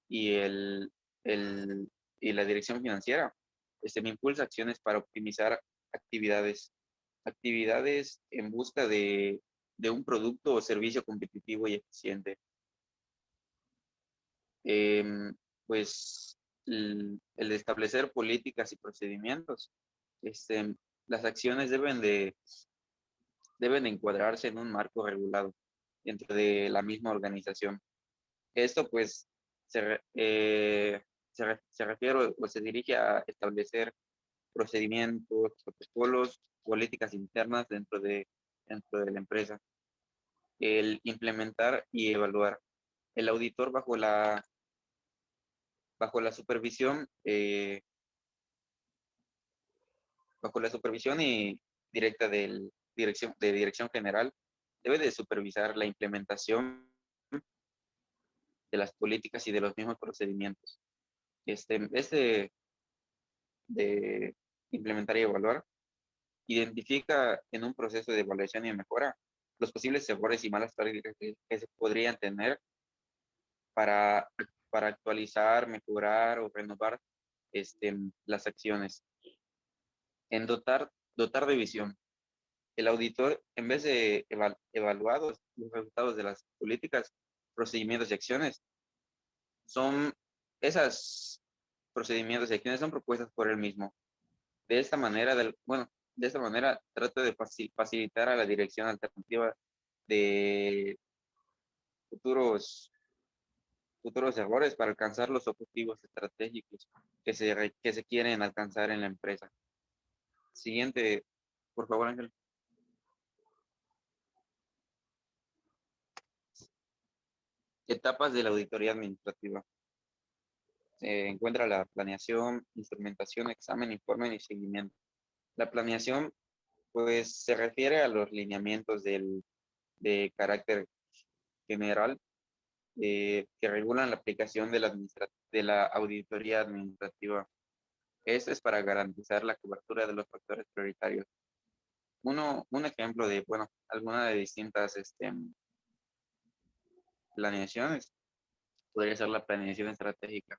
y el, y la dirección financiera, me impulsa acciones para optimizar actividades, actividades en busca de un producto o servicio competitivo y eficiente. Em, pues el de establecer políticas y procedimientos. Las acciones deben de encuadrarse en un marco regulado dentro de la misma organización. Esto pues se refiere o se dirige a establecer procedimientos, protocolos, políticas internas dentro de la empresa. El implementar y evaluar. El auditor bajo la supervisión, bajo la supervisión y directa de dirección general, debe de supervisar la implementación de las políticas y de los mismos procedimientos. Este de implementar y evaluar, identifica en un proceso de evaluación y mejora los posibles errores y malas prácticas que se podrían tener para, para actualizar, mejorar o renovar las acciones. En dotar de visión. El auditor, en vez de evaluar los resultados de las políticas, procedimientos y acciones, son esas procedimientos y acciones son propuestas por él mismo. De esta manera, de esta manera trata de facilitar a la dirección alternativa de futuros errores para alcanzar los objetivos estratégicos que se quieren alcanzar en la empresa. Siguiente, por favor, Ángel. Etapas de la auditoría administrativa. Se encuentra la planeación, instrumentación, examen, informe y seguimiento. La planeación, pues, se refiere a los lineamientos de carácter general que regulan la aplicación de la auditoría administrativa. Esto es para garantizar la cobertura de los factores prioritarios. Un ejemplo de, bueno, alguna de distintas planeaciones podría ser la planeación estratégica,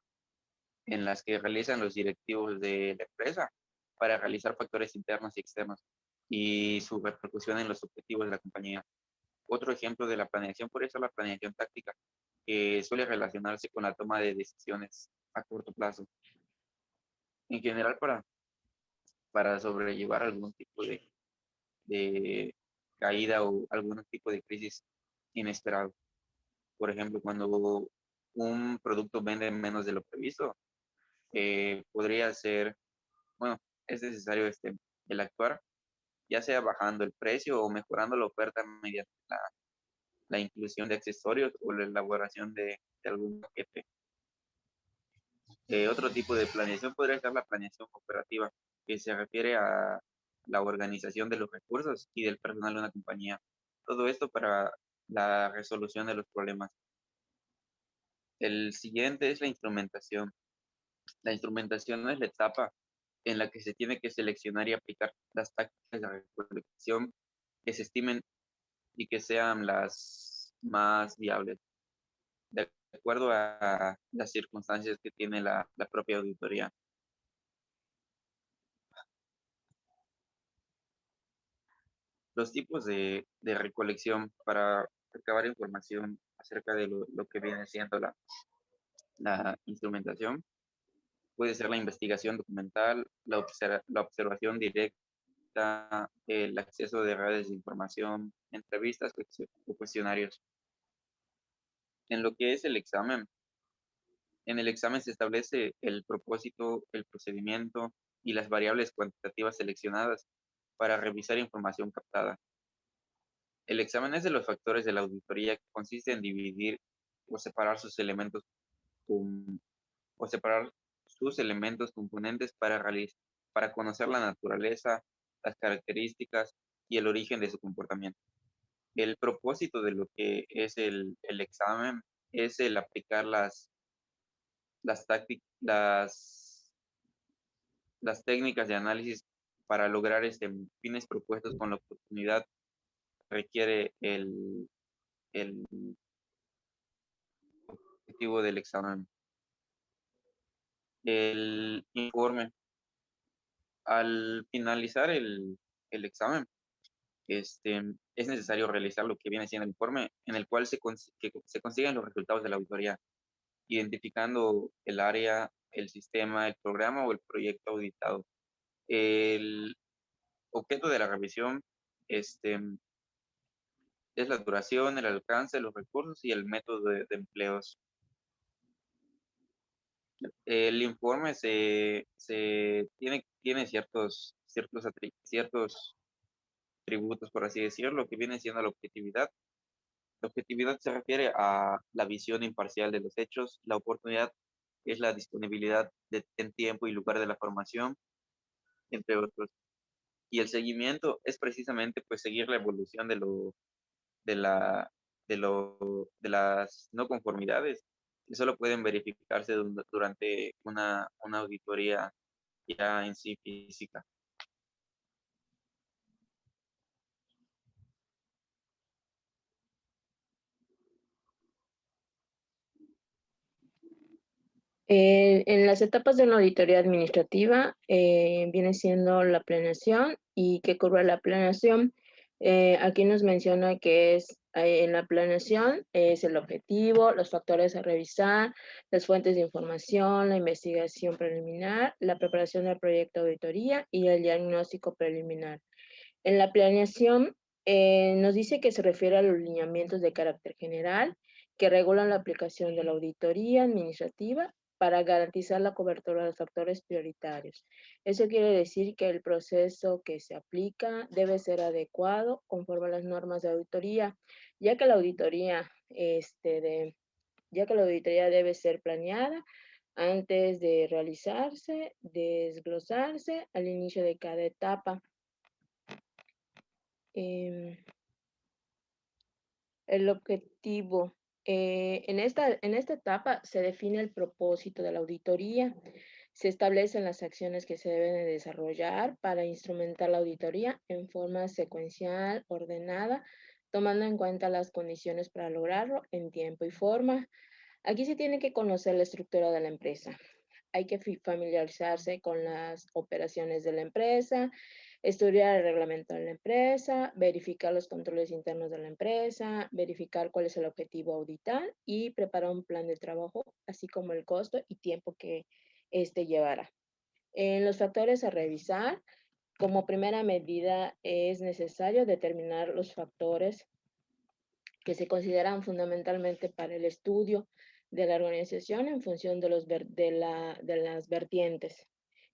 en las que realizan los directivos de la empresa para realizar factores internos y externos y su repercusión en los objetivos de la compañía. Otro ejemplo de la planeación podría ser la planeación táctica, que suele relacionarse con la toma de decisiones a corto plazo, en general para sobrellevar algún tipo de caída o algún tipo de crisis inesperado. Por ejemplo, cuando un producto vende menos de lo previsto, podría ser, bueno, es necesario el actuar, ya sea bajando el precio o mejorando la oferta mediante la inclusión de accesorios o la elaboración de algún paquete. Otro tipo de planeación podría ser la planeación operativa, que se refiere a la organización de los recursos y del personal de una compañía. Todo esto para la resolución de los problemas. El siguiente es la instrumentación. La instrumentación es la etapa en la que se tiene que seleccionar y aplicar las tácticas de recolección que se estimen y que sean las más viables, de acuerdo a las circunstancias que tiene la propia auditoría. Los tipos de recolección para recabar información acerca de lo que viene siendo la instrumentación. Puede ser la investigación documental, la observación directa, el acceso de redes de información, entrevistas o cuestionarios. En lo que es el examen, en el examen se establece el propósito, el procedimiento y las variables cuantitativas seleccionadas para revisar información captada. El examen es de los factores de la auditoría que consiste en dividir o separar sus elementos com- o separar sus elementos componentes para conocer la naturaleza, las características y el origen de su comportamiento. El propósito de lo que es el examen es el aplicar las las técnicas de análisis para lograr fines propuestos con la oportunidad que requiere el objetivo del examen. El informe, al finalizar el examen, este, es necesario realizar lo que viene siendo el informe, en el cual que se consiguen los resultados de la auditoría, identificando el área, el sistema, el programa o el proyecto auditado. El objeto de la revisión, este, es la duración, el alcance, los recursos y el método de empleos. El informe tiene ciertos tributos, por así decirlo, que viene siendo la objetividad. La objetividad se refiere a la visión imparcial de los hechos. La oportunidad es la disponibilidad en tiempo y lugar de la formación, entre otros. Y el seguimiento es precisamente pues seguir la evolución de la, de las no conformidades que solo pueden verificarse durante una auditoría ya en sí física. En las etapas de una auditoría administrativa viene siendo la planeación y qué cubre la planeación. Aquí nos menciona que es en la planeación es el objetivo, los factores a revisar, las fuentes de información, la investigación preliminar, la preparación del proyecto de auditoría y el diagnóstico preliminar. En la planeación nos dice que se refiere a los lineamientos de carácter general que regulan la aplicación de la auditoría administrativa para garantizar la cobertura de los factores prioritarios. Eso quiere decir que el proceso que se aplica debe ser adecuado conforme a las normas de auditoría, ya que la auditoría, ya que la auditoría debe ser planeada antes de realizarse, desglosarse al inicio de cada etapa. Em, el objetivo. En esta etapa se define el propósito de la auditoría, se establecen las acciones que se deben de desarrollar para instrumentar la auditoría en forma secuencial, ordenada, tomando en cuenta las condiciones para lograrlo en tiempo y forma. Aquí se tiene que conocer la estructura de la empresa. Hay que familiarizarse con las operaciones de la empresa, estudiar el reglamento de la empresa, verificar los controles internos de la empresa, verificar cuál es el objetivo a auditar y preparar un plan de trabajo, así como el costo y tiempo que este llevará. En los factores a revisar, como primera medida es necesario determinar los factores que se consideran fundamentalmente para el estudio de la organización en función de, de las vertientes.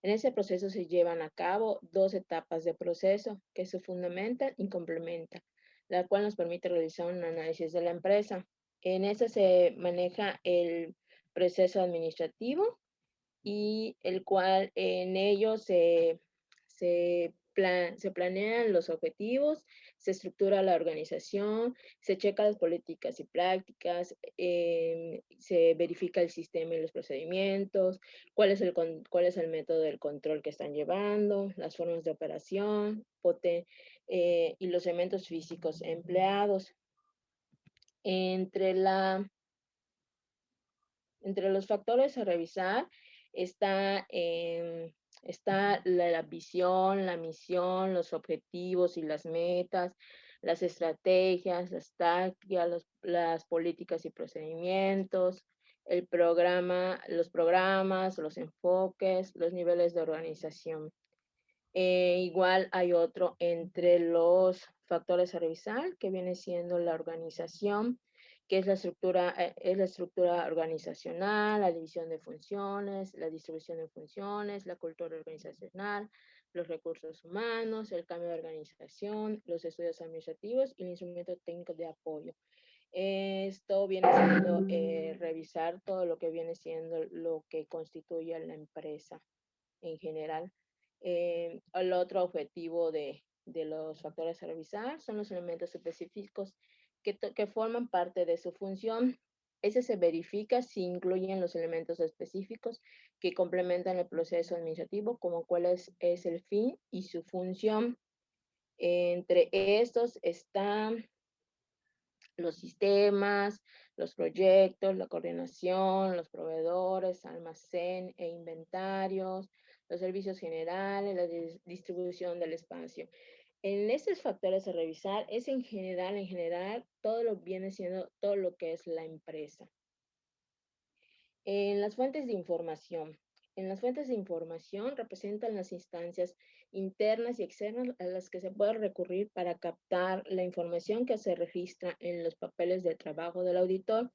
En ese proceso se llevan a cabo dos etapas de proceso que se fundamentan y complementan, la cual nos permite realizar un análisis de la empresa. En ese se maneja el proceso administrativo y el cual en ello se planean los objetivos, se estructura la organización, se checa las políticas y prácticas, se verifica el sistema y los procedimientos, cuál es el método del control que están llevando, las formas de operación y los elementos físicos empleados. Entre la Entre los factores a revisar está, está la visión, la misión, los objetivos y las metas, las estrategias, las tácticas, las políticas y procedimientos, el programa, los programas, los enfoques, los niveles de organización. Igual hay otro entre los factores a revisar, que viene siendo la organización, que es la estructura organizacional, la división de funciones, la distribución de funciones, la cultura organizacional, los recursos humanos, el cambio de organización, los estudios administrativos y el instrumento técnico de apoyo. Esto viene siendo revisar todo lo que viene siendo lo que constituye la empresa en general. El otro objetivo de los factores a revisar son los elementos específicos que forman parte de su función. Ese se verifica si incluyen los elementos específicos que complementan el proceso administrativo, como cuál es el fin y su función. Entre estos está los sistemas, los proyectos, la coordinación, los proveedores, almacén e inventarios, los servicios generales, la distribución del espacio. En estos factores a revisar es en general, todo lo viene siendo todo lo que es la empresa. En las fuentes de información. En las fuentes de información representan las instancias internas y externas a las que se puede recurrir para captar la información que se registra en los papeles de trabajo del auditor.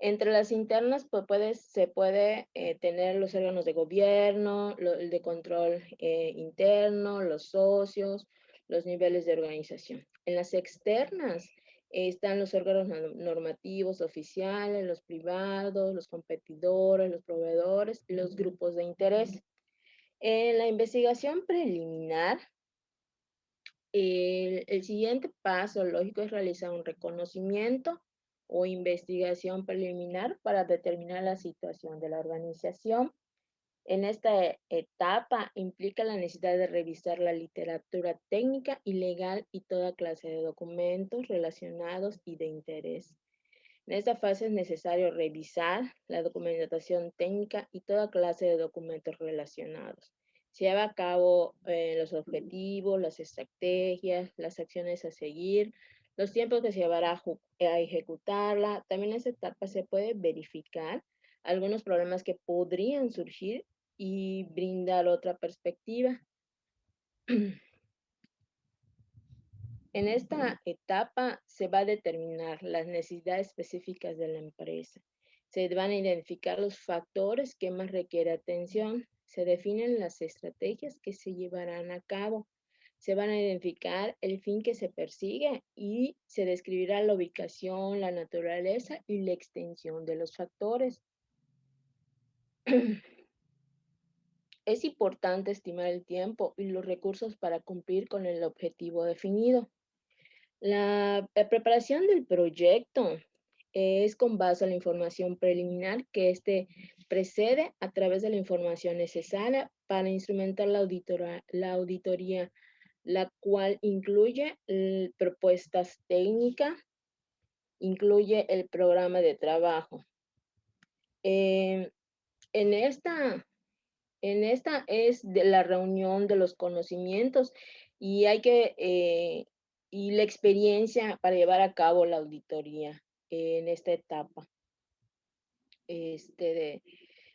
Entre las internas pues, se puede tener los órganos de gobierno, el de control interno, los socios, los niveles de organización. En las externas están los órganos normativos oficiales, los privados, los competidores, los proveedores y los grupos de interés. En la investigación preliminar, el siguiente paso lógico es realizar un reconocimiento o investigación preliminar para determinar la situación de la organización. En esta etapa implica la necesidad de revisar la literatura técnica y legal y toda clase de documentos relacionados y de interés. En esta fase es necesario revisar la documentación técnica y toda clase de documentos relacionados. Se lleva a cabo los objetivos, las estrategias, las acciones a seguir, los tiempos que se llevará a ejecutarla. También en esta etapa se puede verificar algunos problemas que podrían surgir y brindar otra perspectiva. En esta etapa se va a determinar las necesidades específicas de la empresa. Se van a identificar los factores que más requiere atención. Se definen las estrategias que se llevarán a cabo. Se van a identificar el fin que se persigue y se describirá la ubicación, la naturaleza y la extensión de los factores. Es importante estimar el tiempo y los recursos para cumplir con el objetivo definido. La preparación del proyecto es con base a la información preliminar que éste precede a través de la información necesaria para instrumentar la auditoría, la cual incluye propuestas técnicas, incluye el programa de trabajo. Eh, en esta es de la reunión de los conocimientos y y la experiencia para llevar a cabo la auditoría en esta etapa, de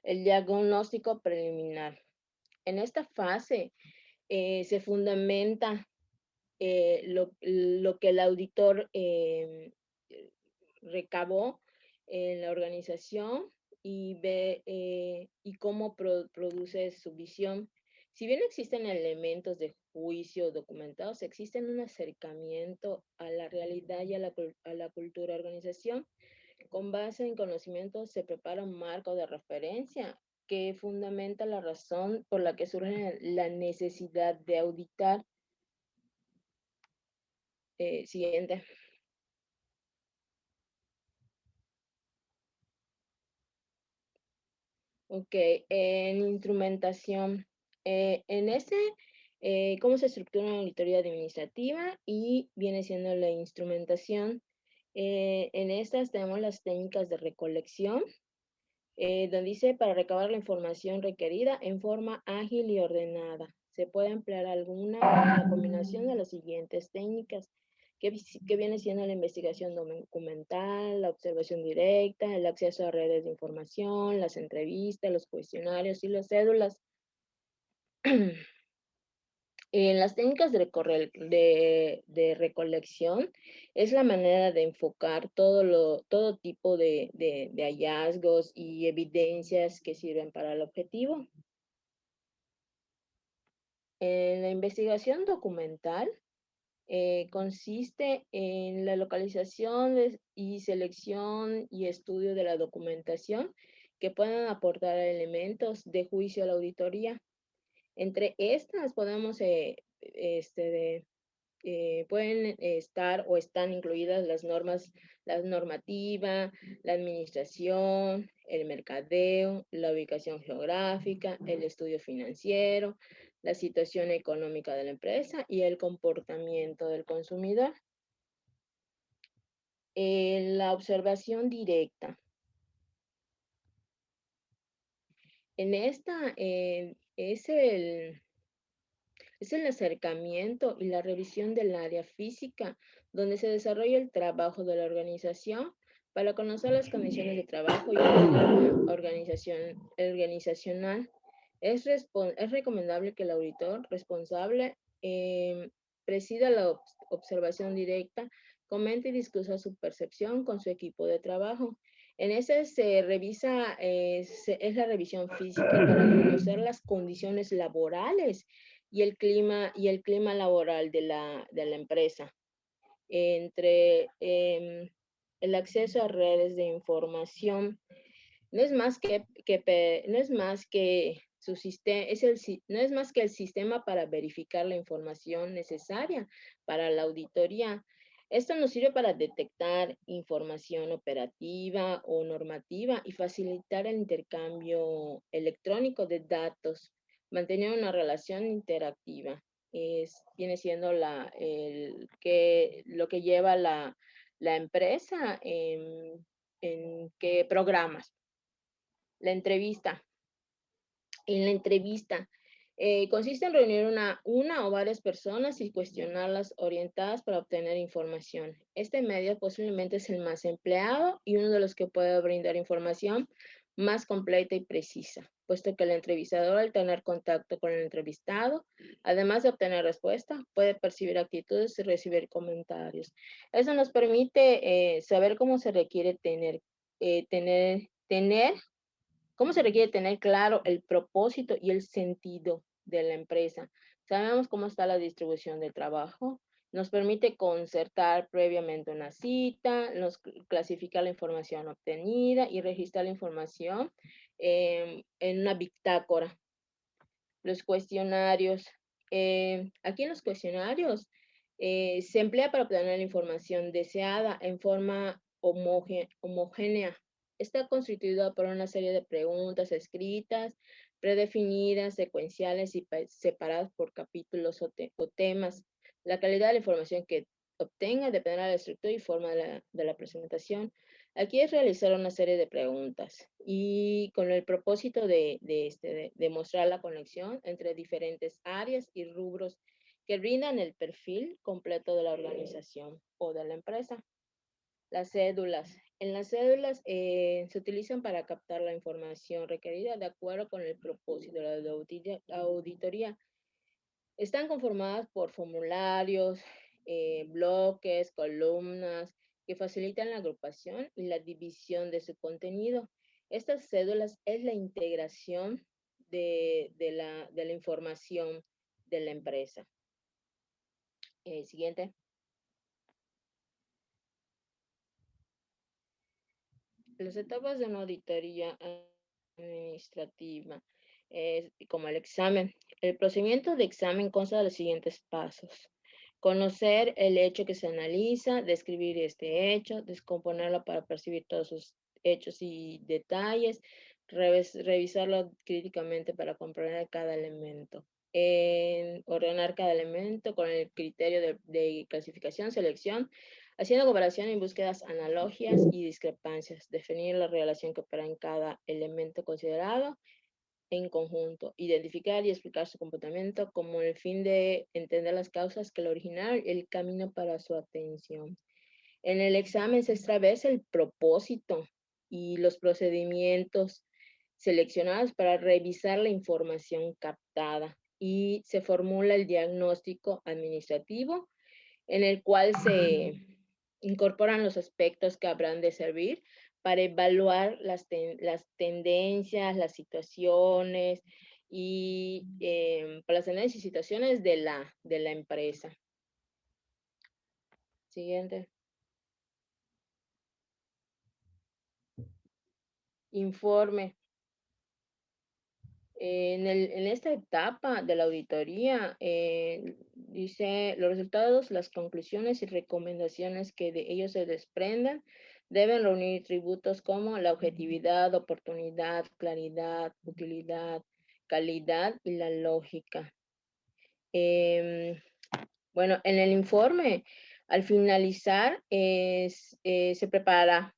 el diagnóstico preliminar. En esta fase se fundamenta lo que el auditor recabó en la organización y ve y cómo produce su visión. Si bien existen elementos de juicio documentados, existe un acercamiento a la realidad y a la cultura de organización. Con base en conocimientos se prepara un marco de referencia que fundamenta la razón por la que surge la necesidad de auditar. Siguiente. Ok, en instrumentación. En cómo se estructura una auditoría administrativa y viene siendo la instrumentación. En estas tenemos las técnicas de recolección, donde dice para recabar la información requerida en forma ágil y ordenada. Se puede emplear alguna o una combinación de las siguientes técnicas, que viene siendo la investigación documental, la observación directa, el acceso a redes de información, las entrevistas, los cuestionarios y las cédulas. En las técnicas de recolección es la manera de enfocar todo tipo de hallazgos y evidencias que sirven para el objetivo. En la investigación documental consiste en la localización y selección y estudio de la documentación que puedan aportar elementos de juicio a la auditoría. Entre estas podemos pueden estar o están incluidas las normas, la normativa, la administración, el mercadeo, la ubicación geográfica, el estudio financiero, la situación económica de la empresa y el comportamiento del consumidor. La observación directa. En esta es el acercamiento y la revisión del área física donde se desarrolla el trabajo de la organización para conocer las condiciones de trabajo y el clima organizacional. Es recomendable que el auditor responsable presida la observación directa, comente y discuta su percepción con su equipo de trabajo. En ese se revisa, es la revisión física para conocer las condiciones laborales y el clima laboral de la empresa, entre el acceso a redes de información. No es más no es más que su sistema, no es más que el sistema para verificar la información necesaria para la auditoría. Esto nos sirve para detectar información operativa o normativa y facilitar el intercambio electrónico de datos, mantener una relación interactiva. Viene siendo lo que lleva la empresa en qué programas. La entrevista. En la entrevista consiste en reunir una o varias personas y cuestionarlas orientadas para obtener información. Este medio posiblemente es el más empleado y uno de los que puede brindar información más completa y precisa, puesto que el entrevistador, al tener contacto con el entrevistado, además de obtener respuesta, puede percibir actitudes y recibir comentarios. Eso nos permite saber cómo se requiere tener ¿cómo se requiere tener claro el propósito y el sentido de la empresa? Sabemos cómo está la distribución del trabajo, nos permite concertar previamente una cita, clasificar la información obtenida y registrar la información en una bitácora. Los cuestionarios. Aquí en los cuestionarios se emplea para obtener la información deseada en forma homogénea. Está constituido por una serie de preguntas escritas, predefinidas, secuenciales y separadas por capítulos o temas. La calidad de la información que obtenga dependerá de la estructura y forma de la presentación. Aquí es realizar una serie de preguntas y con el propósito de mostrar la conexión entre diferentes áreas y rubros que brindan el perfil completo de la organización o de la empresa. Las cédulas. En las cédulas se utilizan para captar la información requerida de acuerdo con el propósito de la auditoría. Están conformadas por formularios, bloques, columnas que facilitan la agrupación y la división de su contenido. Estas cédulas es la integración de la información de la empresa. Siguiente. Las etapas de una auditoría administrativa, como el examen. El procedimiento de examen consta de los siguientes pasos: conocer el hecho que se analiza, describir este hecho, descomponerlo para percibir todos sus hechos y detalles, revisarlo críticamente para comprender cada elemento, ordenar cada elemento con el criterio de clasificación, selección, haciendo comparación en búsquedas, analogías y discrepancias, definir la relación que opera en cada elemento considerado en conjunto, identificar y explicar su comportamiento como el fin de entender las causas que lo originaron y el camino para su atención. En el examen se establece el propósito y los procedimientos seleccionados para revisar la información captada y se formula el diagnóstico administrativo en el cual se incorporan los aspectos que habrán de servir para evaluar las tendencias, las situaciones y para las tendencias y situaciones de la empresa. Siguiente. Informe. En esta etapa de la auditoría, dice los resultados, las conclusiones y recomendaciones que de ellos se desprendan deben reunir tributos como la objetividad, oportunidad, claridad, utilidad, calidad y la lógica. Bueno, en el informe Al finalizar, se prepara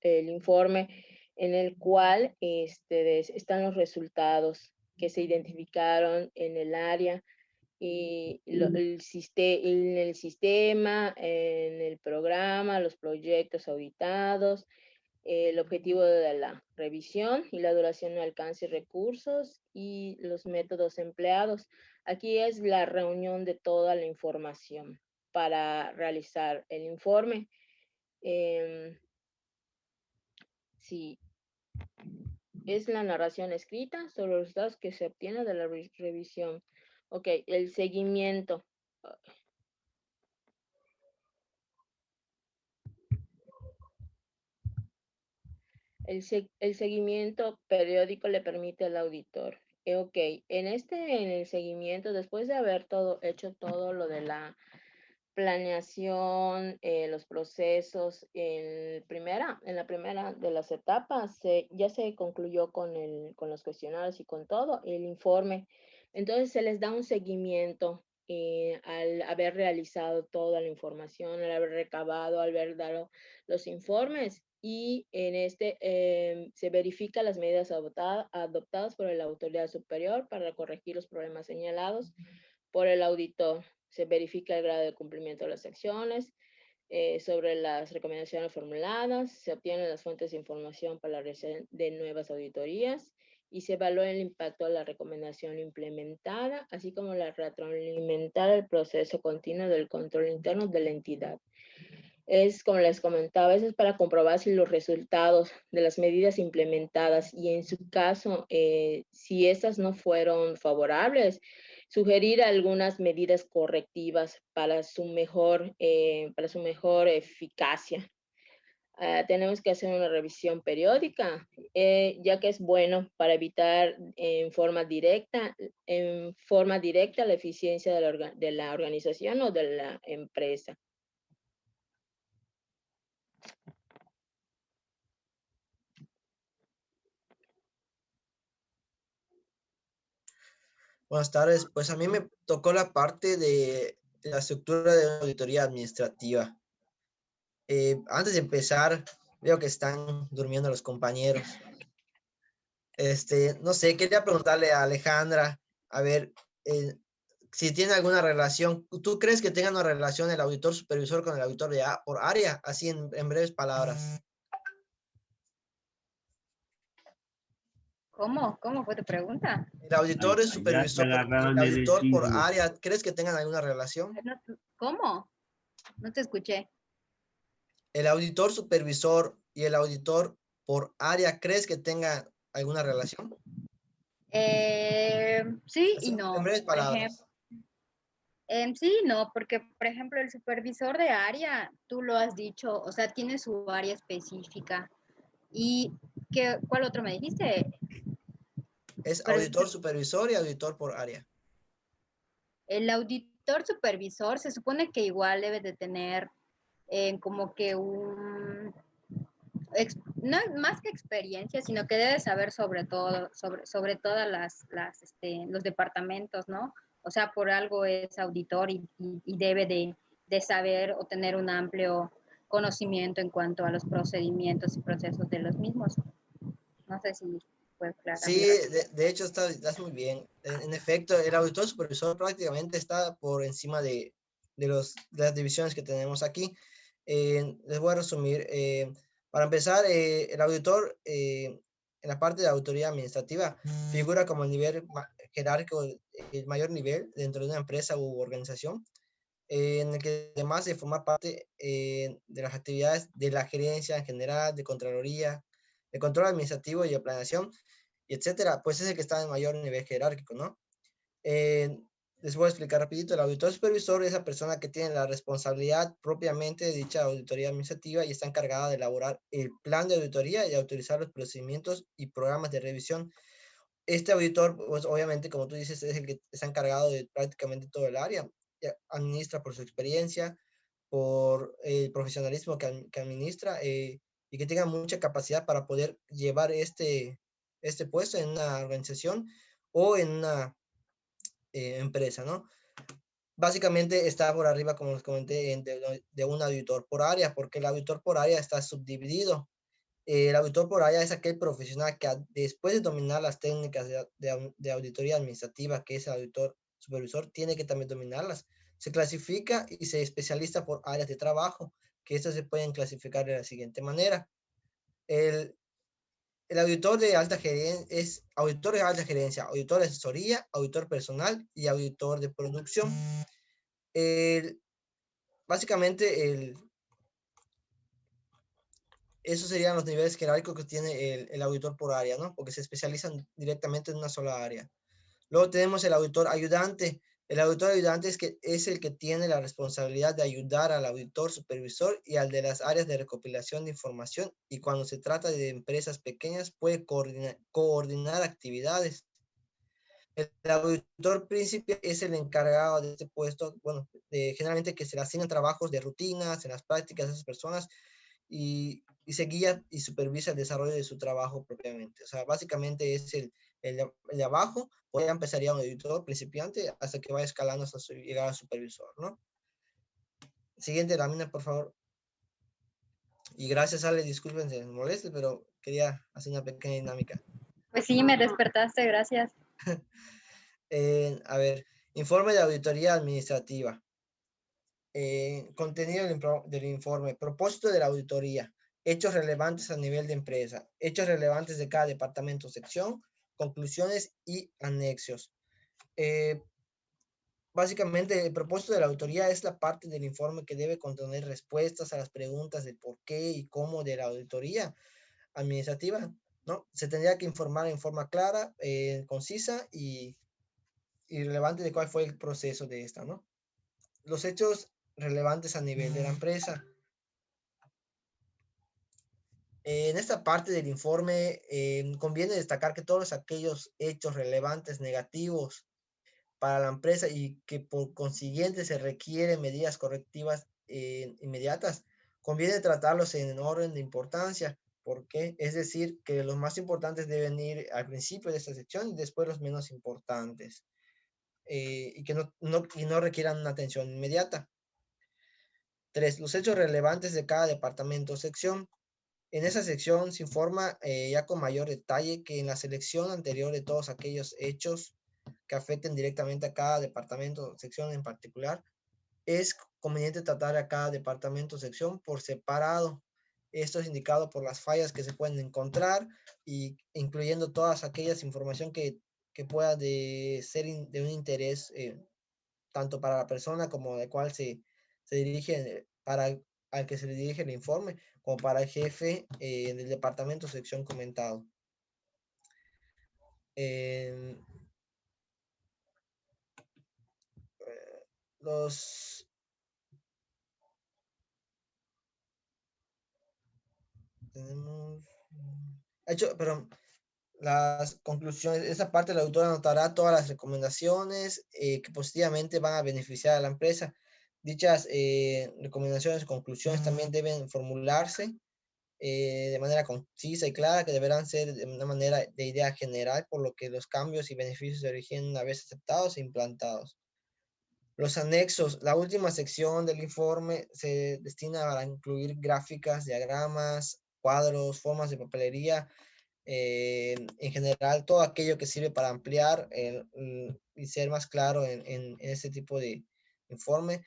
el informe en el cual están los resultados que se identificaron en el área y en el sistema, en el programa, los proyectos auditados, el objetivo de la revisión y la duración, alcance y recursos y los métodos empleados. Aquí es la reunión de toda la información para realizar el informe. Em, sí, es la narración escrita sobre los datos que se obtienen de la revisión. Ok, el seguimiento. El seguimiento periódico le permite al auditor. Ok, en el seguimiento, después de haber hecho todo lo de la planeación, los procesos, en la primera de las etapas, ya se concluyó con los cuestionarios y con todo, el informe. Entonces se les da un seguimiento al haber realizado toda la información, al haber recabado, al haber dado los informes y se verifica las medidas adoptadas por la autoridad superior para corregir los problemas señalados por el auditor. Se verifica el grado de cumplimiento de las acciones, sobre las recomendaciones formuladas, se obtienen las fuentes de información para la realización de nuevas auditorías y se evalúa el impacto de la recomendación implementada, así como la retroalimentar el proceso continuo del control interno de la entidad. Es, como les comentaba, eso es para comprobar si los resultados de las medidas implementadas y en su caso, si estas no fueron favorables, sugerir algunas medidas correctivas para su mejor eficacia. Tenemos que hacer una revisión periódica, ya que es bueno para evitar en forma directa la eficiencia de la organización o de la empresa. Buenas tardes. Pues a mí me tocó la parte de la estructura de la auditoría administrativa. Antes de empezar, veo que están durmiendo los compañeros. No sé, quería preguntarle a Alejandra, a ver, si tiene alguna relación. ¿Tú crees que tenga una relación el auditor supervisor con el auditor por área? Así en breves palabras. ¿Cómo? ¿Cómo fue tu pregunta? El auditor es supervisor y el auditor por área, ¿crees que tengan alguna relación? ¿Cómo? No te escuché. El auditor supervisor y el auditor por área, ¿crees que tengan alguna relación? Sí y no. En breves Por palabras. ejemplo, sí y no, porque por ejemplo el supervisor de área, tú lo has dicho, o sea, tiene su área específica. ¿Y cuál otro me dijiste? Es auditor supervisor y auditor por área. El auditor supervisor se supone que igual debe de tener como que no más que experiencia, sino que debe saber sobre todo, sobre todas los departamentos, ¿no? O sea, por algo es auditor y debe de saber o tener un amplio conocimiento en cuanto a los procedimientos y procesos de los mismos. No sé si fue clara. Sí, de hecho estás muy bien. En efecto, el auditor supervisor prácticamente está por encima de las divisiones que tenemos aquí. Les voy a resumir. Para empezar, el auditor en la parte de autoridad administrativa figura como el nivel jerárquico, el mayor nivel dentro de una empresa u organización, en el que además de formar parte de las actividades de la gerencia en general, de Contraloría, de control administrativo y de planeación, y etcétera, pues es el que está en mayor nivel jerárquico, ¿no? Les voy a explicar rapidito. El auditor supervisor es la persona que tiene la responsabilidad propiamente de dicha auditoría administrativa y está encargada de elaborar el plan de auditoría y de autorizar los procedimientos y programas de revisión. Este auditor, pues obviamente, como tú dices, es el que está encargado de prácticamente todo el área. Administra por su experiencia, por el profesionalismo que administra, y que tenga mucha capacidad para poder llevar este puesto en una organización o en una empresa, ¿no? básicamente está por arriba, como les comenté, de un auditor por área, porque el auditor por área está subdividido. El auditor por área es aquel profesional que después de dominar las técnicas de auditoría administrativa, que es el auditor supervisor, tiene que también dominarlas. Se clasifica y se especializa por áreas de trabajo, que estas se pueden clasificar de la siguiente manera. El, el auditor de alta gerencia es auditor de alta gerencia, auditor de asesoría, auditor personal y auditor de producción. El, básicamente, esos serían los niveles jerárquicos que tiene el auditor por área, ¿no? Porque se especializan directamente en una sola área. Luego tenemos el auditor ayudante. El auditor ayudante es el que tiene la responsabilidad de ayudar al auditor supervisor y al de las áreas de recopilación de información, y cuando se trata de empresas pequeñas puede coordinar actividades. El auditor príncipe es el encargado de este puesto, bueno, generalmente que se le asignan trabajos de rutinas en las prácticas de esas personas, y se guía y supervisa el desarrollo de su trabajo propiamente. O sea, básicamente es el de abajo, o ya empezaría un auditor principiante hasta que va escalando hasta llegar a supervisor, ¿no? Siguiente lámina, por favor. Y gracias, Ale, disculpen si me moleste, pero quería hacer una pequeña dinámica. Pues sí, me despertaste, gracias. A ver, informe de auditoría administrativa. Contenido del informe, propósito de la auditoría, hechos relevantes a nivel de empresa, hechos relevantes de cada departamento o sección, conclusiones y anexos. Básicamente, el propósito de la auditoría es la parte del informe que debe contener respuestas a las preguntas de por qué y cómo de la auditoría administrativa, ¿no? Se tendría que informar en forma clara, concisa y relevante de cuál fue el proceso de esta, ¿no? Los hechos relevantes a nivel de la empresa. En esta parte del informe conviene destacar que todos aquellos hechos relevantes negativos para la empresa y que por consiguiente se requieren medidas correctivas inmediatas, conviene tratarlos en orden de importancia. ¿Por qué? Es decir, que los más importantes deben ir al principio de esta sección y después los menos importantes, y que no requieran una atención inmediata. 3. Los hechos relevantes de cada departamento o sección. En esa sección se informa ya con mayor detalle que en la selección anterior de todos aquellos hechos que afecten directamente a cada departamento o sección en particular, es conveniente tratar a cada departamento o sección por separado. Esto es indicado por las fallas que se pueden encontrar, y incluyendo todas aquellas información que pueda ser de un interés tanto para la persona como de cual se dirige, al que se le dirige el informe, como para el jefe del departamento o sección comentado. Los tenemos hecho, pero las conclusiones, esa parte la autora anotará todas las recomendaciones que positivamente van a beneficiar a la empresa. Dichas recomendaciones y conclusiones también deben formularse de manera concisa y clara, que deberán ser de una manera de idea general, por lo que los cambios y beneficios se origen una vez aceptados e implantados. Los anexos, la última sección del informe se destina a incluir gráficas, diagramas, cuadros, formas de papelería, en general todo aquello que sirve para ampliar y ser más claro en este tipo de informe,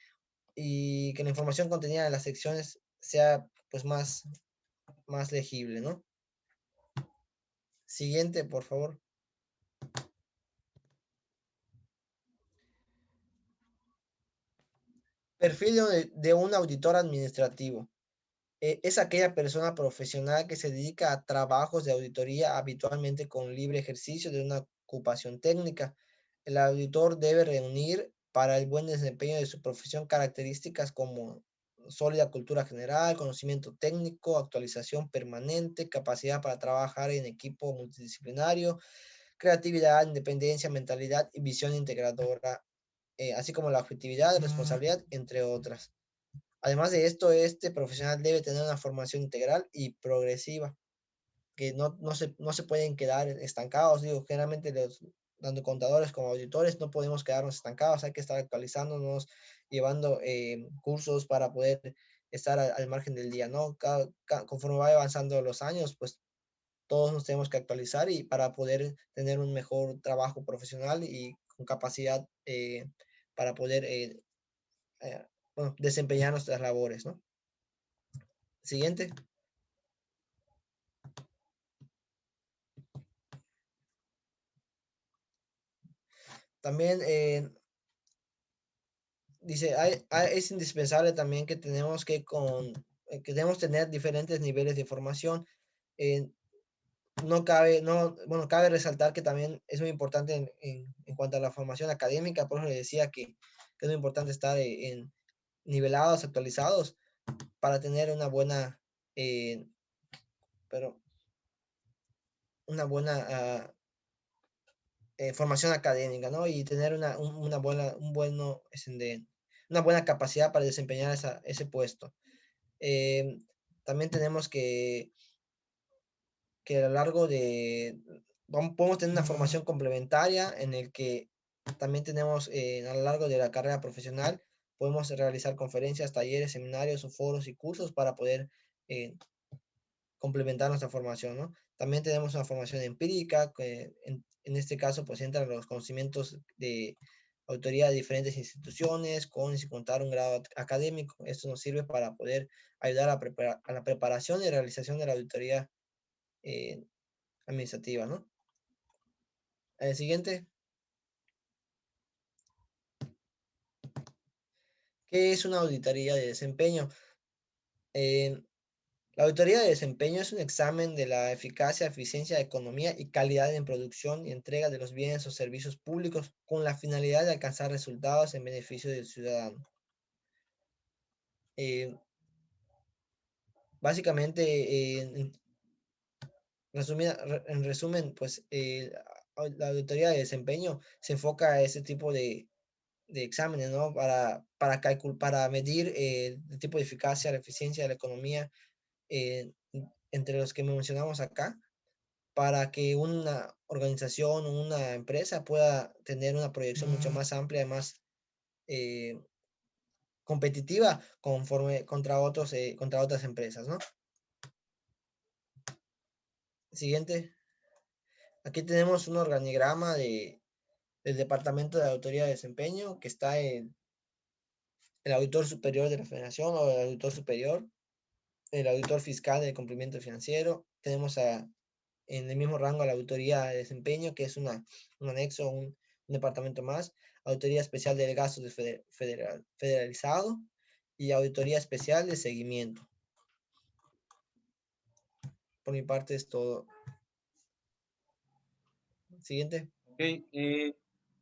y que la información contenida en las secciones sea pues más legible, ¿no? Siguiente, por favor. Perfil de un auditor administrativo. Es aquella persona profesional que se dedica a trabajos de auditoría, habitualmente con libre ejercicio de una ocupación técnica. El auditor debe reunir para el buen desempeño de su profesión características como sólida cultura general, conocimiento técnico, actualización permanente, capacidad para trabajar en equipo multidisciplinario, creatividad, independencia, mentalidad y visión integradora, así como la objetividad, responsabilidad, entre otras. Además de esto, este profesional debe tener una formación integral y progresiva, que no se pueden quedar estancados. Digo, generalmente tanto contadores como auditores, no podemos quedarnos estancados, hay que estar actualizándonos, llevando cursos para poder estar al margen del día, ¿no? Conforme va avanzando los años, pues todos nos tenemos que actualizar y para poder tener un mejor trabajo profesional y con capacidad para poder bueno, desempeñar nuestras labores, ¿no? Siguiente. También dice, es indispensable también que tenemos que debemos tener diferentes niveles de formación. Bueno, cabe resaltar que también es muy importante en cuanto a la formación académica, por eso le decía que es muy importante estar nivelados, actualizados, para tener una buena, pero una buena formación académica, ¿no? Y tener una buena capacidad para desempeñar ese puesto. También tenemos que a lo largo podemos tener una formación complementaria en el que también tenemos a lo largo de la carrera profesional, podemos realizar conferencias, talleres, seminarios, foros y cursos para poder complementar nuestra formación, ¿no? También tenemos una formación empírica, que en este caso pues entran los conocimientos de autoría de diferentes instituciones, con y sin contar un grado académico. Esto nos sirve para poder ayudar a la preparación y realización de la auditoría administrativa, ¿no? El siguiente. ¿Qué es una auditoría de desempeño? La auditoría de desempeño es un examen de la eficacia, eficiencia, economía y calidad en producción y entrega de los bienes o servicios públicos con la finalidad de alcanzar resultados en beneficio del ciudadano. Básicamente, en resumen, pues la auditoría de desempeño se enfoca a ese tipo de exámenes, ¿no? Para medir el tipo de eficacia, la eficiencia de la economía, entre los que mencionamos acá, para que una organización o una empresa pueda tener una proyección mucho más amplia, más competitiva contra otras empresas, ¿no? Siguiente. Aquí tenemos un organigrama del Departamento de Auditoría de Desempeño, que está el auditor superior de la Federación o el auditor superior, el auditor fiscal del cumplimiento financiero. Tenemos en el mismo rango a la auditoría de desempeño, que es un anexo, un departamento más, auditoría especial de gastos federalizado y auditoría especial de seguimiento. Por mi parte es todo. Siguiente. Ok,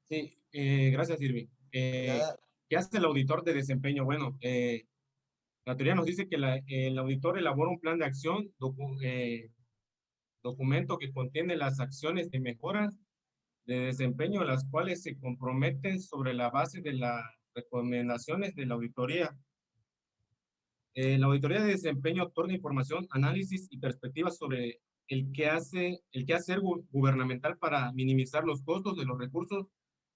sí, gracias, Irving. Nada. ¿Qué hace el auditor de desempeño? Bueno, la teoría nos dice que el auditor elabora un plan de acción, documento que contiene las acciones de mejoras de desempeño, las cuales se comprometen sobre la base de las recomendaciones de la auditoría. La auditoría de desempeño otorga información, análisis y perspectivas sobre el quehacer gubernamental para minimizar los costos de los recursos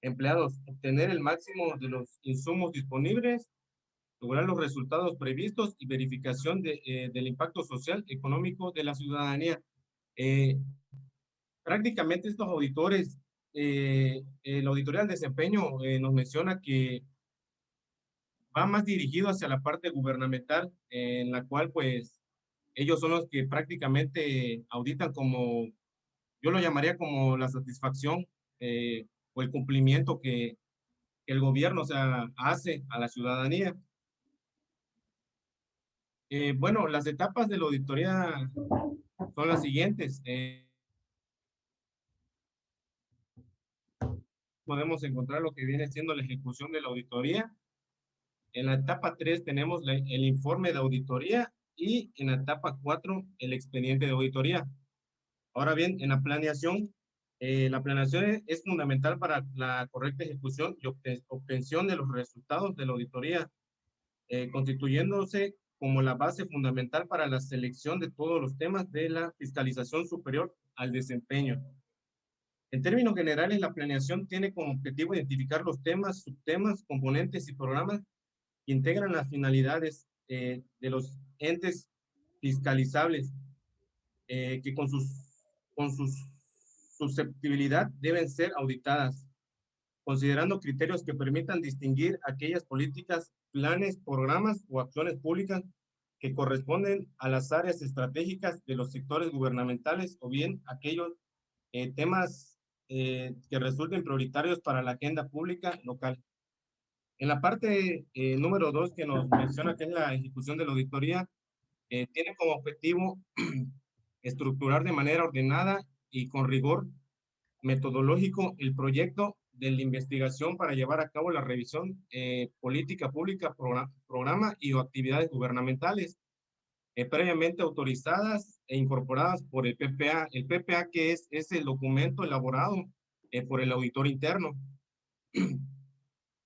empleados, obtener el máximo de los insumos disponibles, lograr los resultados previstos y verificación del impacto social económico de la ciudadanía. Prácticamente estos auditores, la auditoría del desempeño nos menciona que va más dirigido hacia la parte gubernamental, en la cual pues ellos son los que prácticamente auditan como, yo lo llamaría como la satisfacción o el cumplimiento que el gobierno, o sea, hace a la ciudadanía. Bueno, las etapas de la auditoría son las siguientes. Podemos encontrar lo que viene siendo la ejecución de la auditoría. En la etapa 3 tenemos el informe de auditoría y en la etapa 4 el expediente de auditoría. Ahora bien, en la planeación es fundamental para la correcta ejecución y obtención de los resultados de la auditoría, constituyéndose como la base fundamental para la selección de todos los temas de la fiscalización superior al desempeño. En términos generales, la planeación tiene como objetivo identificar los temas, subtemas, componentes y programas que integran las finalidades de los entes fiscalizables, que con sus susceptibilidad deben ser auditadas, considerando criterios que permitan distinguir aquellas políticas, planes, programas o acciones públicas que corresponden a las áreas estratégicas de los sectores gubernamentales o bien aquellos temas que resulten prioritarios para la agenda pública local. En la parte número 2 que nos menciona que es la ejecución de la auditoría, tiene como objetivo estructurar de manera ordenada y con rigor metodológico el proyecto de la investigación para llevar a cabo la revisión política pública, programa y o actividades gubernamentales previamente autorizadas e incorporadas por el PPA. El PPA que es el documento elaborado por el auditor interno.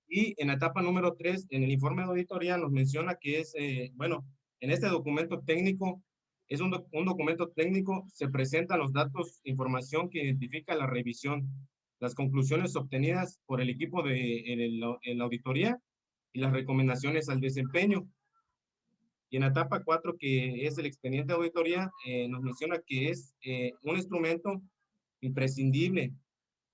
Y en la etapa número 3, en el informe de auditoría nos menciona que es, bueno, en este documento técnico, es un documento técnico, se presentan los datos, información que identifica la revisión, las conclusiones obtenidas por el equipo de la auditoría y las recomendaciones al desempeño. Y en la etapa 4, que es el expediente de auditoría, nos menciona que es un instrumento imprescindible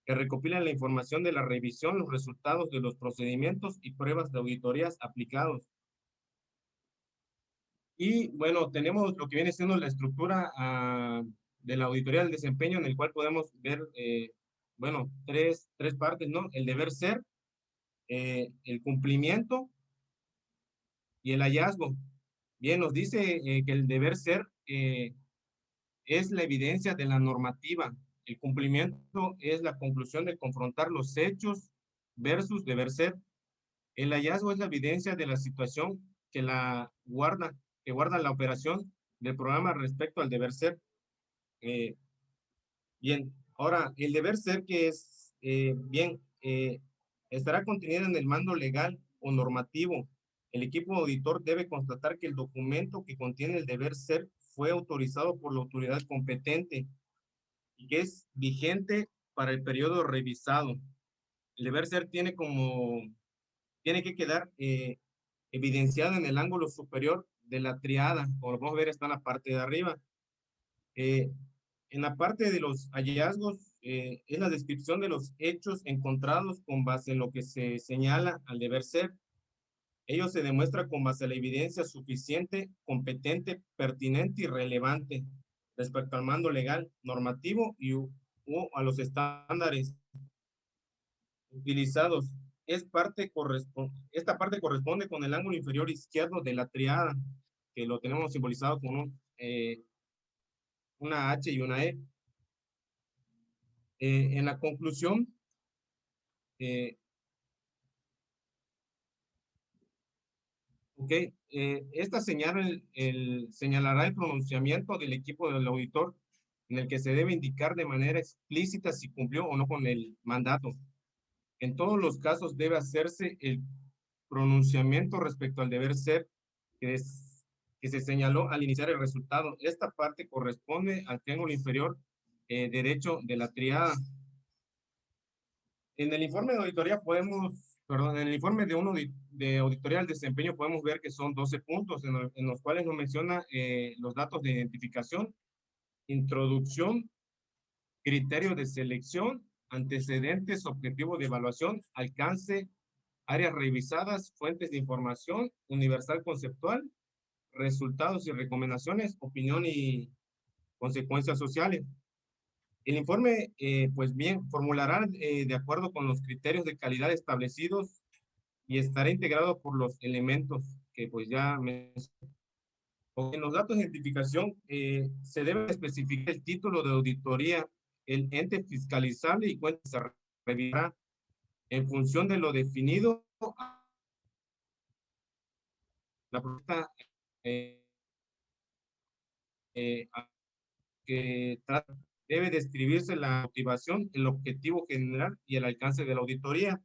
que recopila la información de la revisión, los resultados de los procedimientos y pruebas de auditorías aplicados. Y bueno, tenemos lo que viene siendo la estructura de la auditoría del desempeño, en el cual podemos ver, bueno, tres partes, ¿no? El deber ser, el cumplimiento y el hallazgo. Bien, nos dice que el deber ser es la evidencia de la normativa. El cumplimiento es la conclusión de confrontar los hechos versus deber ser. El hallazgo es la evidencia de la situación que guarda la operación del programa respecto al deber ser. Bien, ahora, el deber ser que es, estará contenido en el mando legal o normativo. El equipo auditor debe constatar que el documento que contiene el deber ser fue autorizado por la autoridad competente y que es vigente para el periodo revisado. El deber ser tiene que quedar evidenciado en el ángulo superior de la triada. Como lo podemos ver, está en la parte de arriba. En la parte de los hallazgos, es la descripción de los hechos encontrados con base en lo que se señala al deber ser. Ello se demuestra con base a la evidencia suficiente, competente, pertinente y relevante respecto al mando legal, normativo o a los estándares utilizados. Esta parte corresponde con el ángulo inferior izquierdo de la triada, que lo tenemos simbolizado con una H y una E. En la conclusión, esta señalará el pronunciamiento del equipo del auditor en el que se debe indicar de manera explícita si cumplió o no con el mandato. En todos los casos debe hacerse el pronunciamiento respecto al deber ser que se señaló al iniciar el resultado. Esta parte corresponde al triángulo inferior derecho de la triada. En el informe de auditoría en el informe de auditoría del desempeño podemos ver que son 12 puntos en los cuales nos menciona los datos de identificación, introducción, criterio de selección, antecedentes, objetivo de evaluación, alcance, áreas revisadas, fuentes de información, universal conceptual, resultados y recomendaciones, opinión y consecuencias sociales. El informe, pues bien, formulará de acuerdo con los criterios de calidad establecidos y estará integrado por los elementos que pues ya mencioné. En los datos de identificación se debe especificar el título de auditoría, el ente fiscalizable y cuenta se revisará en función de lo definido. La propuesta que debe describirse la motivación, el objetivo general y el alcance de la auditoría.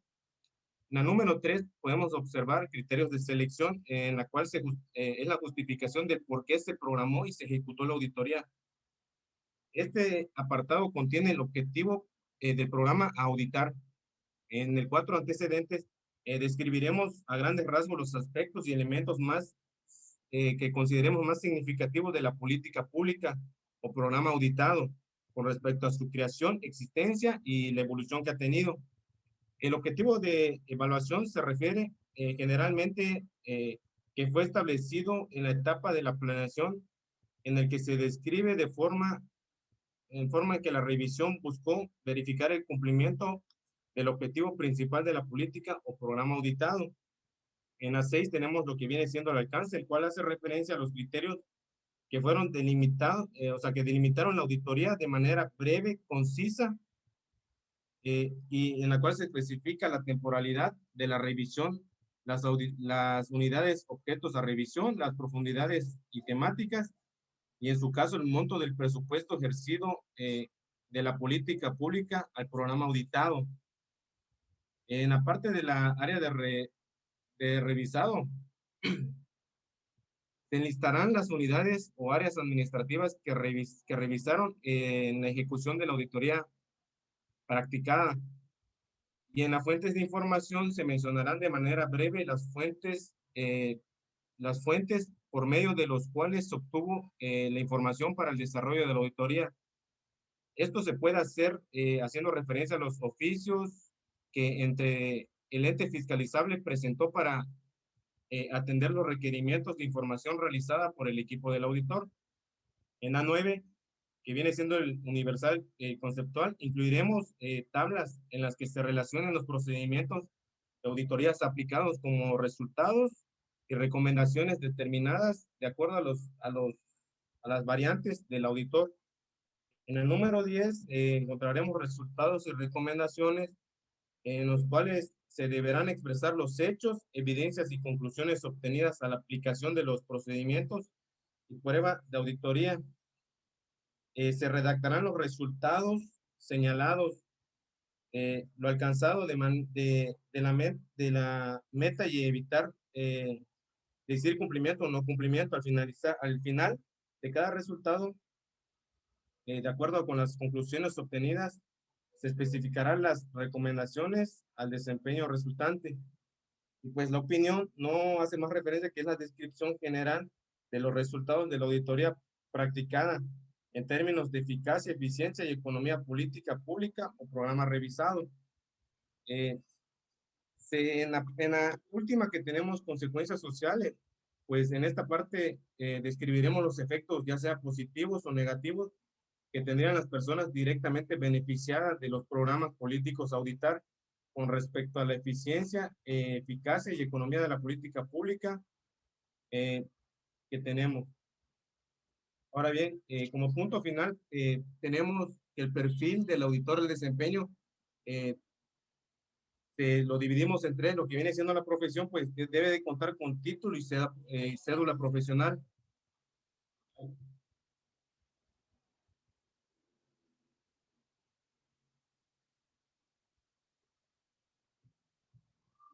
En la número 3 podemos observar criterios de selección en la cual es la justificación de por qué se programó y se ejecutó la auditoría. Este apartado contiene el objetivo del programa a auditar. En el 4 antecedentes, describiremos a grandes rasgos los aspectos y elementos más que consideremos más significativos de la política pública o programa auditado con respecto a su creación, existencia y la evolución que ha tenido. El objetivo de evaluación se refiere generalmente que fue establecido en la etapa de la planeación en el que se describe en forma en que la revisión buscó verificar el cumplimiento del objetivo principal de la política o programa auditado. En la 6 tenemos lo que viene siendo el alcance, el cual hace referencia a los criterios que fueron delimitados, o sea, que delimitaron la auditoría de manera breve, concisa, y en la cual se especifica la temporalidad de la revisión, las unidades objetos a revisión, las profundidades y temáticas, y en su caso el monto del presupuesto ejercido de la política pública al programa auditado. En la parte de la área de revisado, se enlistarán las unidades o áreas administrativas que revisaron en la ejecución de la auditoría practicada. Y en las fuentes de información se mencionarán de manera breve las fuentes por medio de los cuales se obtuvo la información para el desarrollo de la auditoría. Esto se puede hacer haciendo referencia a los oficios que entre el ente fiscalizable presentó para atender los requerimientos de información realizada por el equipo del auditor. En A9, que viene siendo el universal conceptual, incluiremos tablas en las que se relacionan los procedimientos de auditorías aplicados como resultados y recomendaciones determinadas de acuerdo a las variantes del auditor. En el número 10 encontraremos resultados y recomendaciones en los cuales se deberán expresar los hechos, evidencias y conclusiones obtenidas a la aplicación de los procedimientos y prueba de auditoría. Se redactarán los resultados señalados, lo alcanzado de la meta y evitar decir cumplimiento o no cumplimiento al final de cada resultado. De acuerdo con las conclusiones obtenidas, se especificarán las recomendaciones al desempeño resultante. Y pues la opinión no hace más referencia que es la descripción general de los resultados de la auditoría practicada en términos de eficacia, eficiencia y economía política pública o programa revisado. En la última que tenemos consecuencias sociales, pues en esta parte describiremos los efectos ya sea positivos o negativos que tendrían las personas directamente beneficiadas de los programas políticos a auditar con respecto a la eficiencia, eficacia y economía de la política pública que tenemos. Ahora bien, como punto final, tenemos que el perfil del auditor del desempeño lo dividimos en tres. Lo que viene siendo la profesión, pues debe de contar con título y cédula profesional.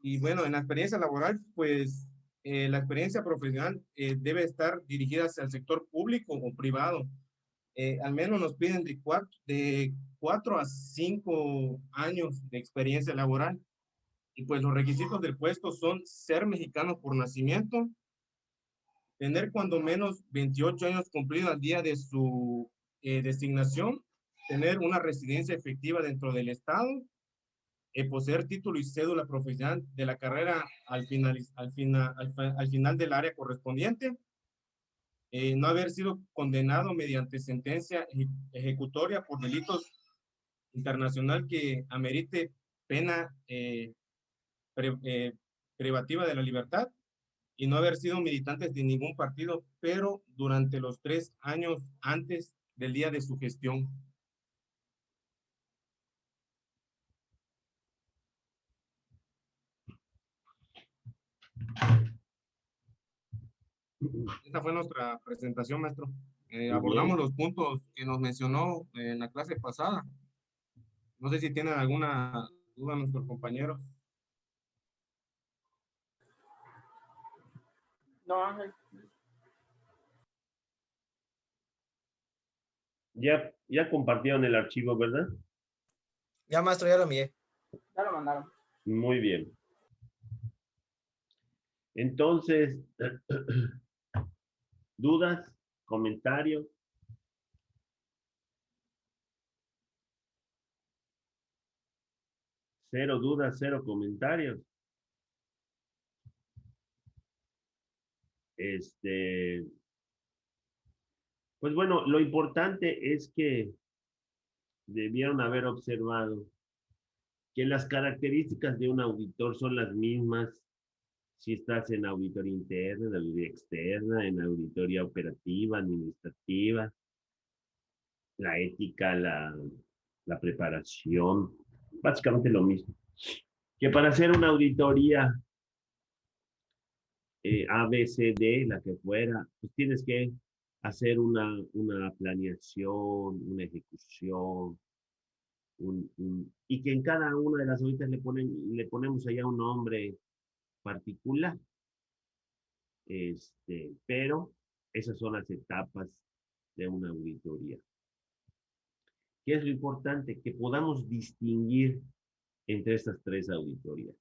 Y bueno, en la experiencia laboral, pues la experiencia profesional debe estar dirigida hacia el sector público o privado. Al menos nos piden de 4 a 5 años de experiencia laboral. Y pues los requisitos del puesto son ser mexicano por nacimiento, tener cuando menos 28 años cumplidos al día de su designación, tener una residencia efectiva dentro del estado, poseer título y cédula profesional de la carrera al final del área correspondiente, no haber sido condenado mediante sentencia ejecutoria por delitos internacional que amerite pena privativa de la libertad y no haber sido militantes de ningún partido, pero durante los 3 años antes del día de su gestión. Esta fue nuestra presentación, maestro. Abordamos los puntos que nos mencionó en la clase pasada. No sé si tienen alguna duda nuestros compañeros. No, Ángel. Ya compartieron el archivo, ¿verdad? Ya, maestro, ya lo envié. Ya lo mandaron. Muy bien. Entonces, ¿dudas? ¿Comentarios? Cero dudas, cero comentarios. Pues bueno, lo importante es que debieron haber observado que las características de un auditor son las mismas si estás en auditoría interna, en auditoría externa, en auditoría operativa, administrativa, la ética, la preparación, básicamente lo mismo. Que para hacer una auditoría A, B, C, D, la que fuera, pues tienes que hacer una planeación, una ejecución, y que en cada una de las auditorías le ponemos allá un nombre particular. Pero esas son las etapas de una auditoría. ¿Qué es lo importante? Que podamos distinguir entre estas tres auditorías.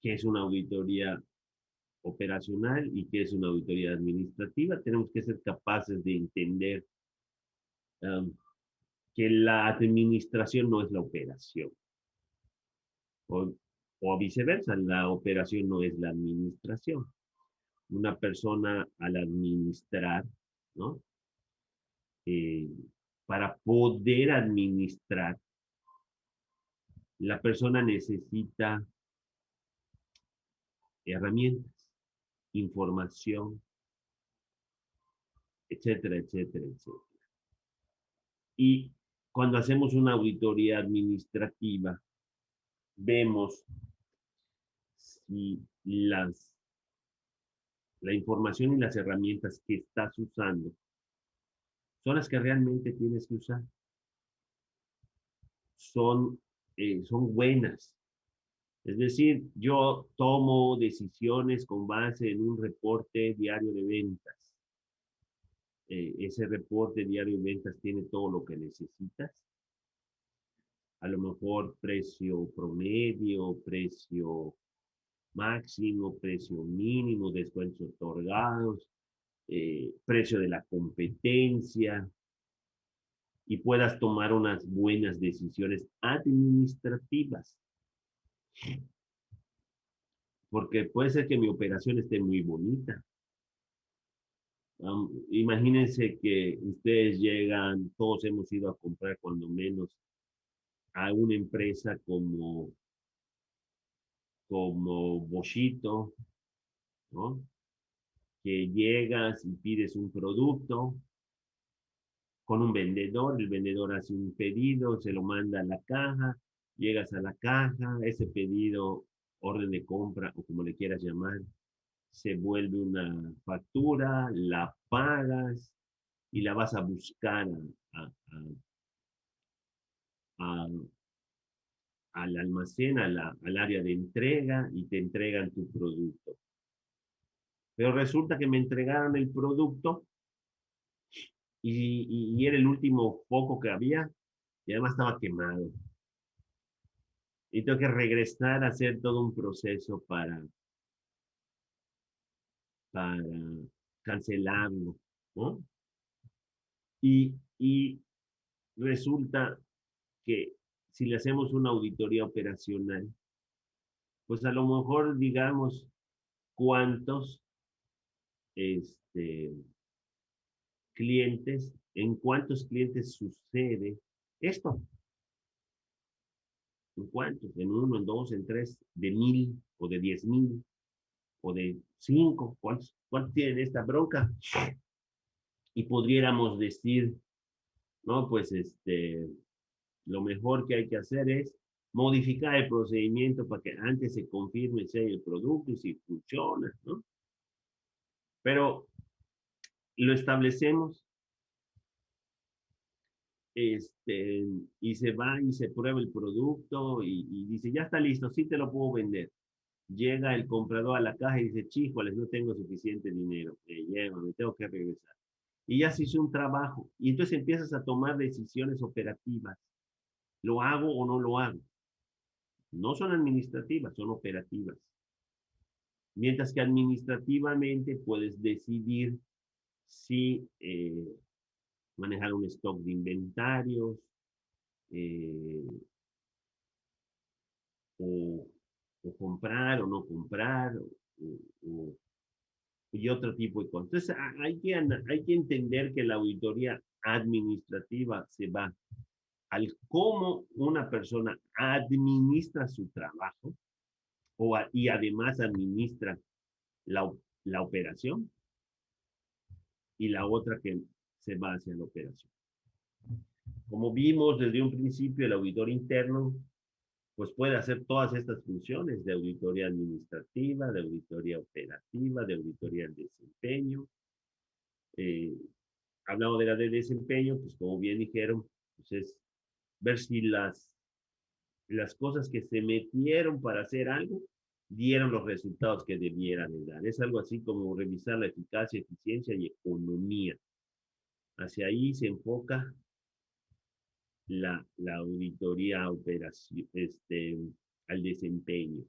¿Qué es una auditoría operacional y qué es una auditoría administrativa? Tenemos que ser capaces de entender que la administración no es la operación. O viceversa, la operación no es la administración. Una persona al administrar, ¿no? Para poder administrar, la persona necesita herramientas, información, etcétera, etcétera, etcétera. Y cuando hacemos una auditoría administrativa, vemos si la información y las herramientas que estás usando son las que realmente tienes que usar. Son buenas. Es decir, yo tomo decisiones con base en un reporte diario de ventas. Ese reporte diario de ventas tiene todo lo que necesitas. A lo mejor precio promedio, precio máximo, precio mínimo, descuentos otorgados, precio de la competencia, y puedas tomar unas buenas decisiones administrativas. Porque puede ser que mi operación esté muy bonita. Imagínense que ustedes llegan, todos hemos ido a comprar cuando menos a una empresa como Boschito, ¿no? Que llegas y pides un producto con un vendedor, el vendedor hace un pedido, se lo manda a la caja, llegas a la caja, ese pedido, orden de compra o como le quieras llamar, se vuelve una factura, la pagas y la vas a buscar al almacén, al área de entrega y te entregan tu producto. Pero resulta que me entregaron el producto y era el último foco que había y además estaba quemado. Y tengo que regresar a hacer todo un proceso para cancelarlo, ¿no? Y resulta que si le hacemos una auditoría operacional, pues a lo mejor digamos cuántos clientes, en cuántos clientes sucede esto. ¿En cuántos? ¿En uno, en dos, en tres, de 1000 o de 10,000 o de 5? ¿Cuántos tienen esta bronca? Y podríamos decir, no, pues lo mejor que hay que hacer es modificar el procedimiento para que antes se confirme si hay el producto y si funciona, ¿no? Pero lo establecemos y se va y se prueba el producto y dice, ya está listo, sí te lo puedo vender. Llega el comprador a la caja y dice, chíjoles, no tengo suficiente dinero, me tengo que regresar. Y ya se hizo un trabajo y entonces empiezas a tomar decisiones operativas ¿Lo hago o no lo hago? No son administrativas, son operativas. Mientras que administrativamente puedes decidir si manejar un stock de inventarios eh, o, o comprar o no comprar o- y otro tipo de cosas. Entonces, hay que entender que la auditoría administrativa se va al cómo una persona administra su trabajo y además administra la operación, y la otra que se va hacia la operación. Como vimos desde un principio, el auditor interno pues puede hacer todas estas funciones de auditoría administrativa, de auditoría operativa, de auditoría del desempeño. Eh, Hablamos de la de desempeño, pues como bien dijeron, pues es ver si las cosas que se metieron para hacer algo dieron los resultados que debieran de dar. Es algo así como revisar la eficacia, eficiencia y economía. Hacia ahí se enfoca la auditoría operación, al desempeño.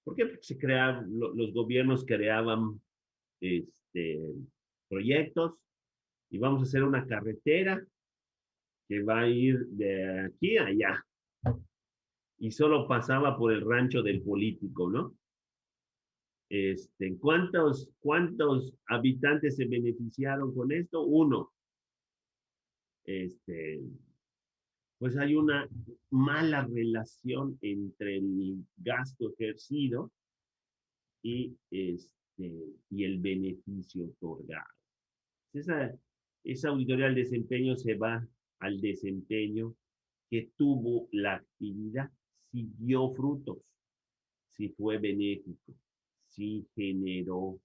¿Por qué? Porque los gobiernos creaban este, proyectos y vamos a hacer una carretera que va a ir de aquí a allá. Y solo pasaba por el rancho del político, ¿no? ¿Cuántos habitantes se beneficiaron con esto? Uno. Este, pues hay una mala relación entre el gasto ejercido y, y el beneficio otorgado. Esa auditoría del desempeño se va al desempeño que tuvo la actividad, si dio frutos, si fue benéfico, si generó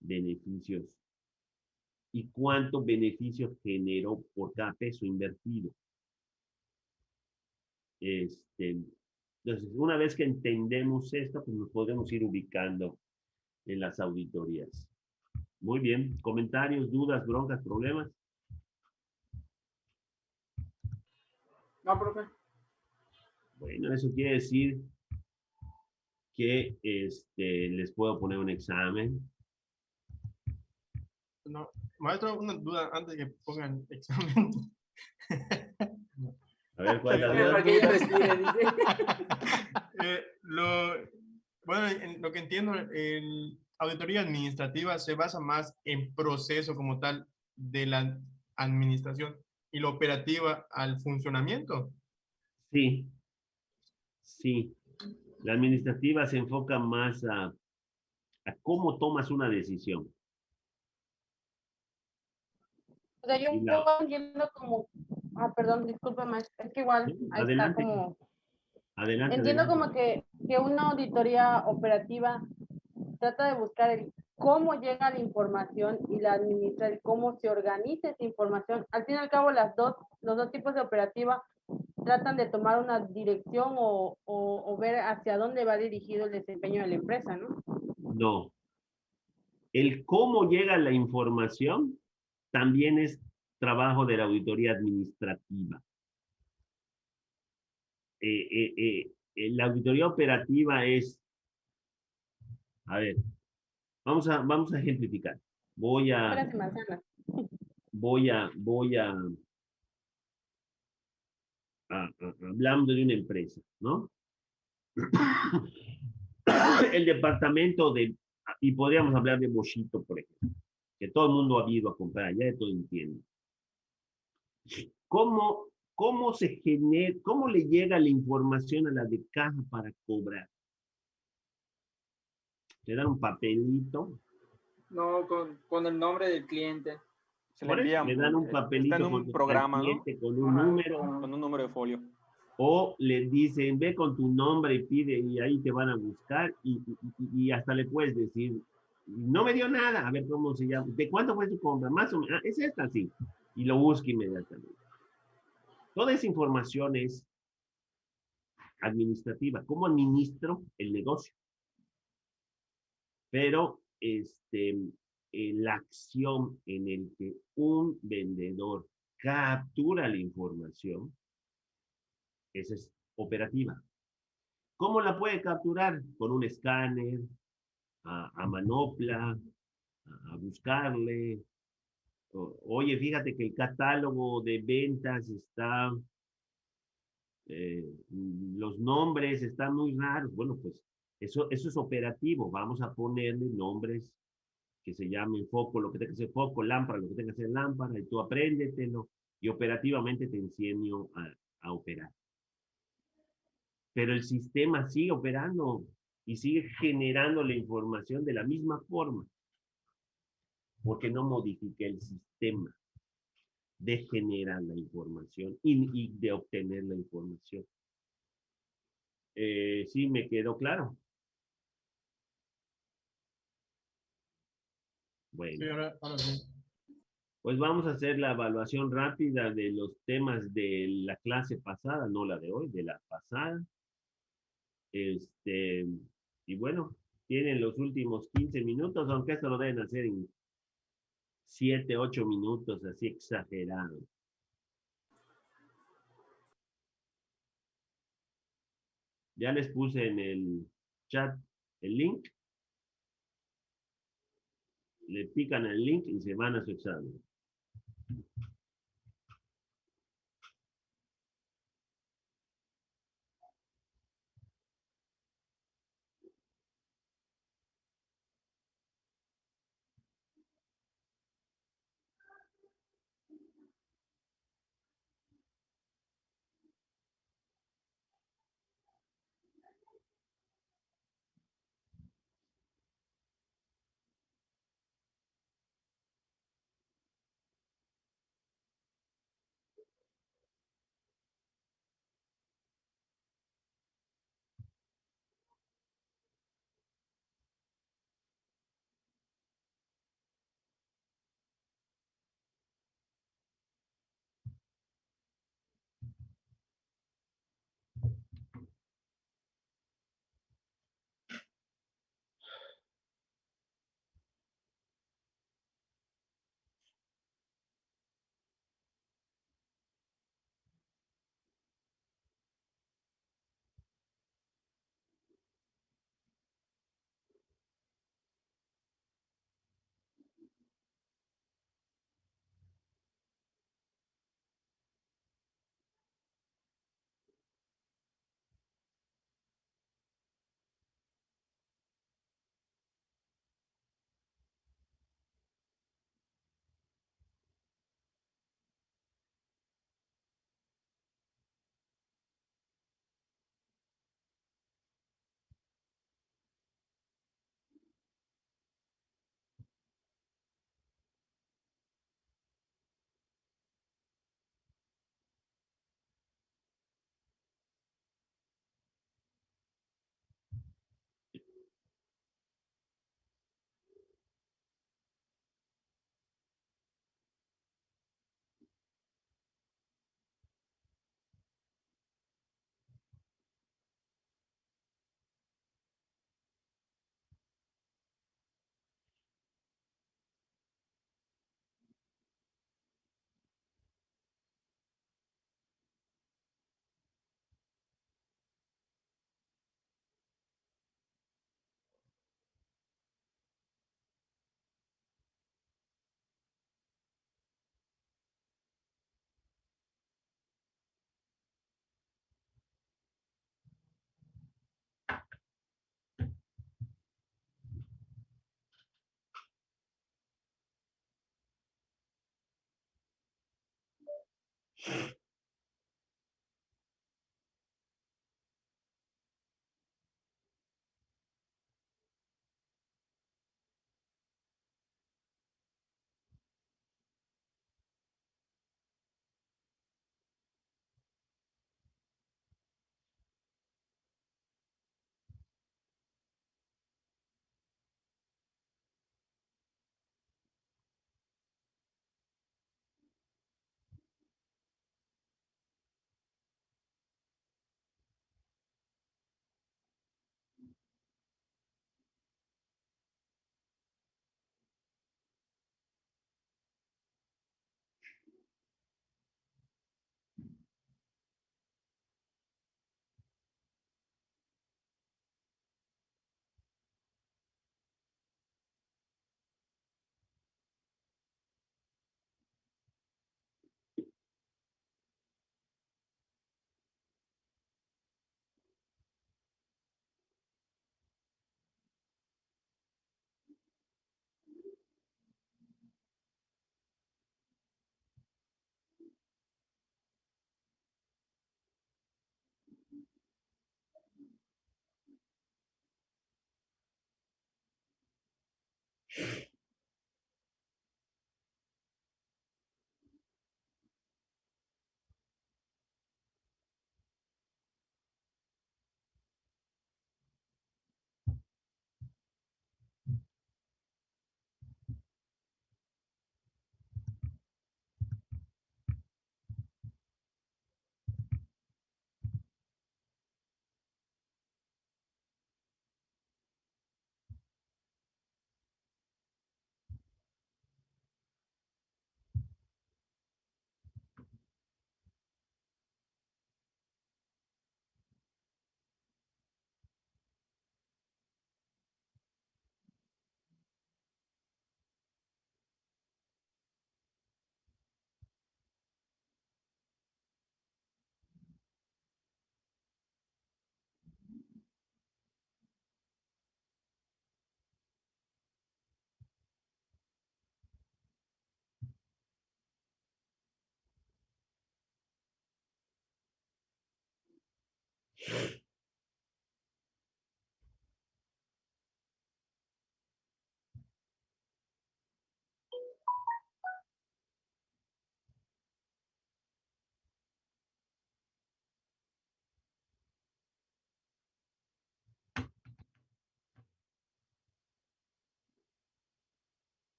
beneficios y cuánto beneficio generó por cada peso invertido. Entonces, una vez que entendemos esto, pues nos podemos ir ubicando en las auditorías. Muy bien. ¿Comentarios, dudas, broncas, problemas? No, profe. Bueno, eso quiere decir que les puedo poner un examen. No, maestro, una duda antes de que pongan examen. A ver, ¿cuál es la Para duda? que ella respire, dice. Bueno, en lo que entiendo, auditoría administrativa se basa más en proceso como tal de la administración y la operativa al funcionamiento. Sí, sí. La administrativa se enfoca más a cómo tomas una decisión. O sea, yo Y la, entiendo como, perdón, disculpa, maestra, es que igual ahí está adelante, como, adelante, entiendo adelante. como que una auditoría operativa trata de buscar el cómo llega la información y la administra, el cómo se organiza esa información. Al fin y al cabo, los dos tipos de operativa tratan de tomar una dirección o ver hacia dónde va dirigido el desempeño de la empresa, ¿no? No. El cómo llega la información también es trabajo de la auditoría administrativa. La auditoría operativa es, a ver, vamos a ejemplificar. Espérate, manzana. Voy hablando de una empresa, ¿no? El departamento y podríamos hablar de Mochito, por ejemplo, que todo el mundo ha ido a comprar allá, de todo entiende. ¿Cómo se genera, cómo le llega la información a la de caja para cobrar? Le dan un papelito. No, con el nombre del cliente. Se le envía, Le dan un está papelito en un al programa, ¿no? cliente con un Ajá, número, Con un número de folio. o le dicen, ve con tu nombre y pide, y ahí te van a buscar, y hasta le puedes decir, no me dio nada, a ver cómo se llama, ¿de cuánto fue tu compra? Más o menos, es esta, sí, y lo busca inmediatamente. Toda esa información es administrativa, cómo administro el negocio. Pero la acción en el que un vendedor captura la información Esa es operativa. ¿Cómo la puede capturar? Con un escáner, a manopla, a buscarle. Oye, fíjate que el catálogo de ventas está, los nombres están muy raros. Bueno, pues eso es operativo. Vamos a ponerle nombres que se llamen foco, lo que tenga que ser foco, lámpara, lo que tenga que ser lámpara, y tú apréndetelo y operativamente te enseño a operar. Pero el sistema sigue operando y sigue generando la información de la misma forma, porque no modifique el sistema de generar la información y de obtener la información. Sí, me quedó claro. Bueno, Sí, ahora sí. pues vamos a hacer la evaluación rápida de los temas de la clase pasada, no la de hoy, de la pasada. Y bueno, tienen los últimos 15 minutos, aunque esto lo deben hacer en 7, 8 minutos, así exagerado. Ya les puse en el chat el link. Le pican el link y se van a su examen.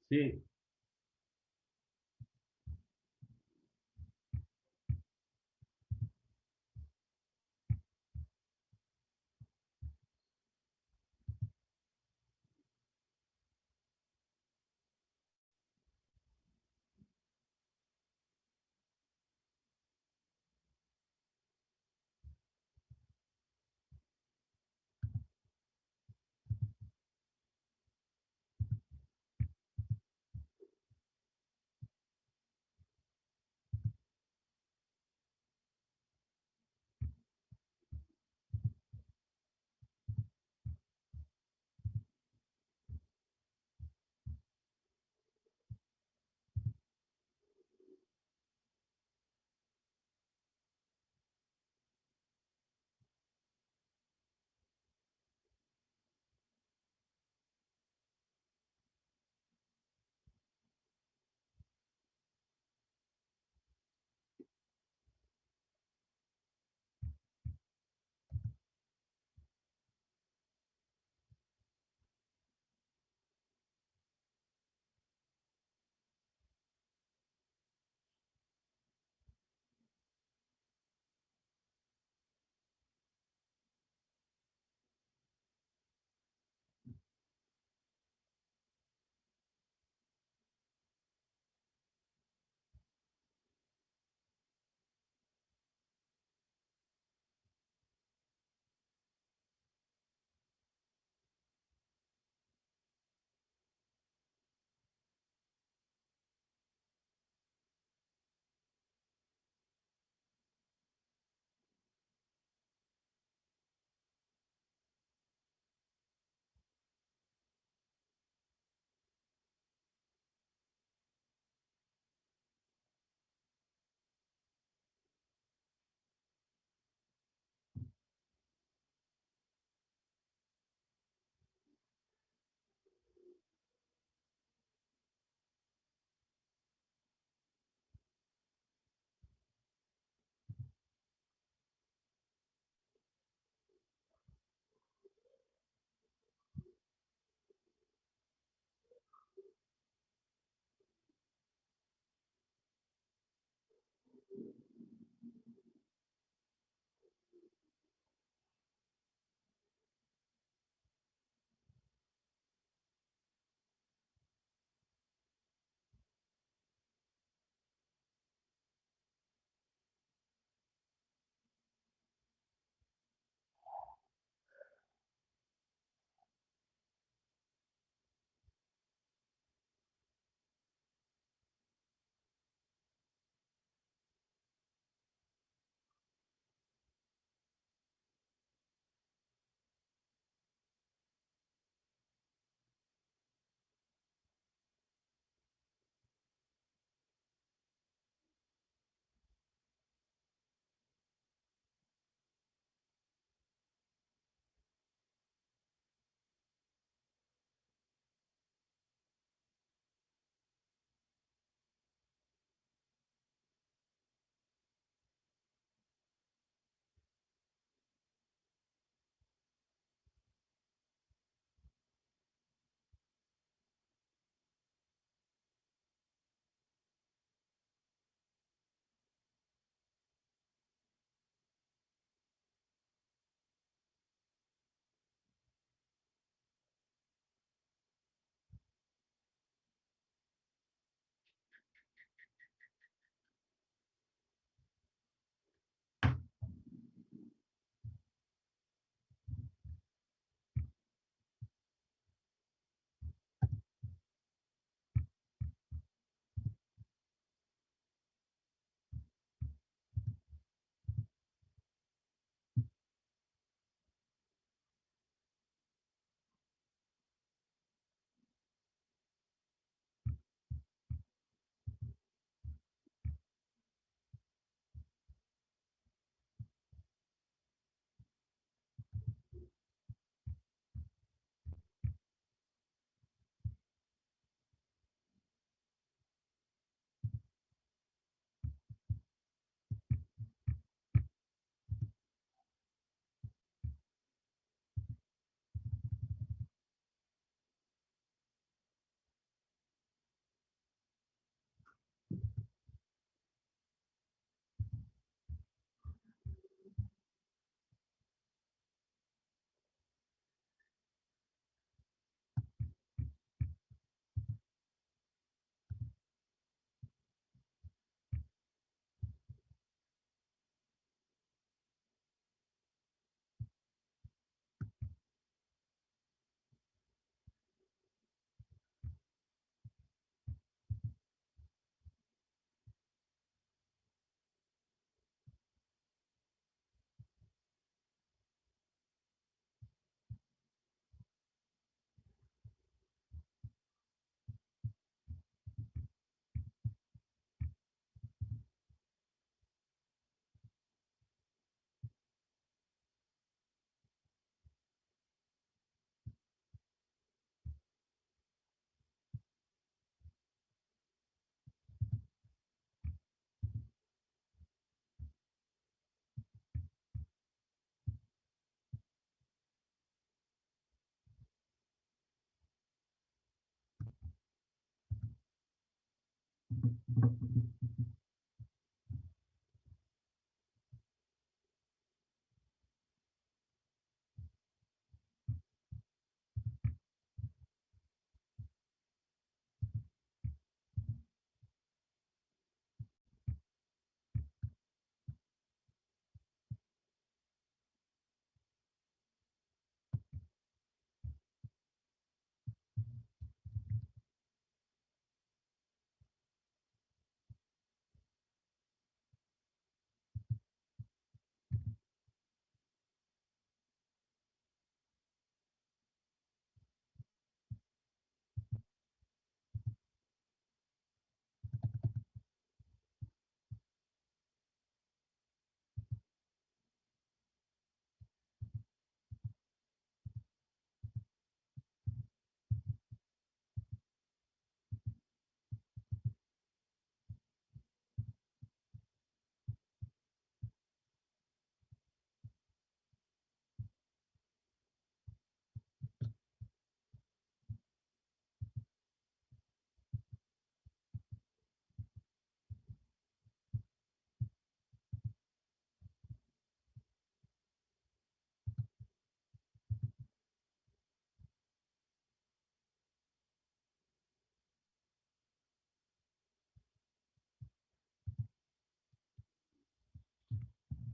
Sí.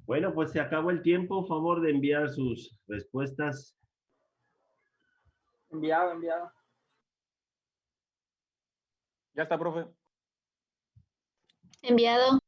Bueno, pues se acabó el tiempo. Favor de enviar sus respuestas. Enviado, enviado. Ya está, profe. Enviado.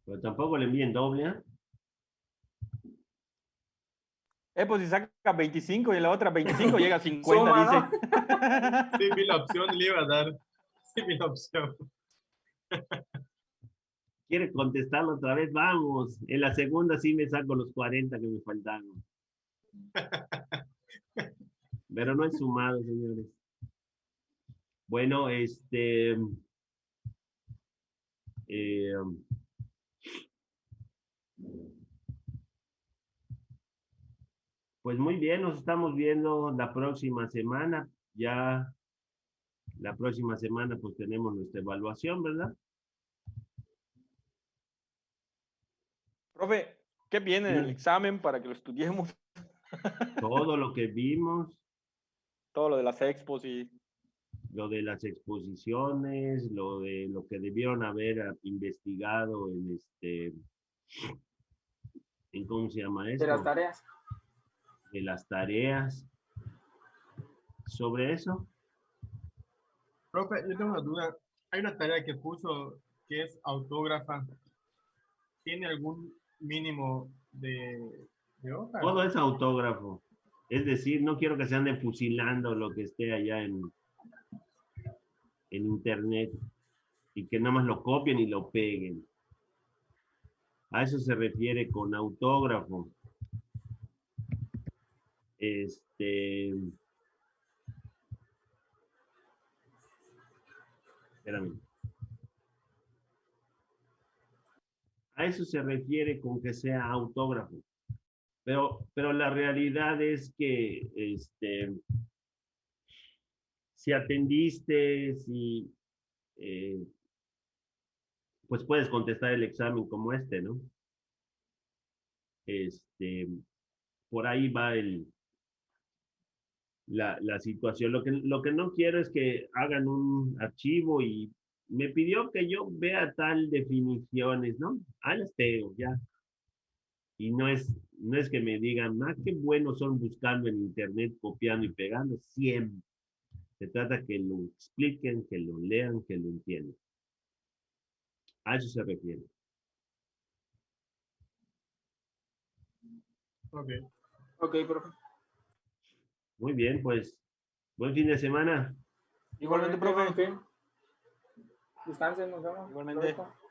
Pero tampoco le envíen doble, ¿ah? Pues si saca 25 y en la otra 25 llega a 50, Suma, dice. ¿no? Sí, vi la opción, le iba a dar. Sí, vi la opción. ¿Quiere contestarlo otra vez? Vamos. En la segunda sí me saco los 40 que me faltaron. Pero no he sumado, señores. Bueno, pues muy bien, nos estamos viendo la próxima semana. Ya la próxima semana pues tenemos nuestra evaluación, ¿verdad? Profe, ¿qué viene en el examen para que lo estudiemos? Todo lo que vimos, Todo lo de las expos y... lo de las exposiciones, lo de lo que debieron haber investigado en ¿cómo se llama esto? De las tareas. De las tareas. Sobre eso. Profe, yo tengo una duda. Hay una tarea que puso que es autógrafa. ¿Tiene algún mínimo de hojas? Todo es autógrafo. Es decir, no quiero que se anden fusilando lo que esté allá en internet y que nada más lo copien y lo peguen. A eso se refiere con autógrafo. Espérame. A eso se refiere con que sea autógrafo. Pero la realidad es que si atendiste, si pues puedes contestar el examen como ¿no? Por ahí va la situación. Lo que no quiero es que hagan un archivo y me pidió que yo vea tal definiciones, ¿no? Las tengo, ya. Y no es que me digan, qué buenos son buscando en internet, copiando y pegando, siempre. Se trata que lo expliquen, que lo lean, que lo entiendan. A eso se refiere. Ok. Ok, profe. Muy bien, pues, buen fin de semana. Igualmente, profe. buen fin. Descansen, nos vemos. Igualmente. Pronto.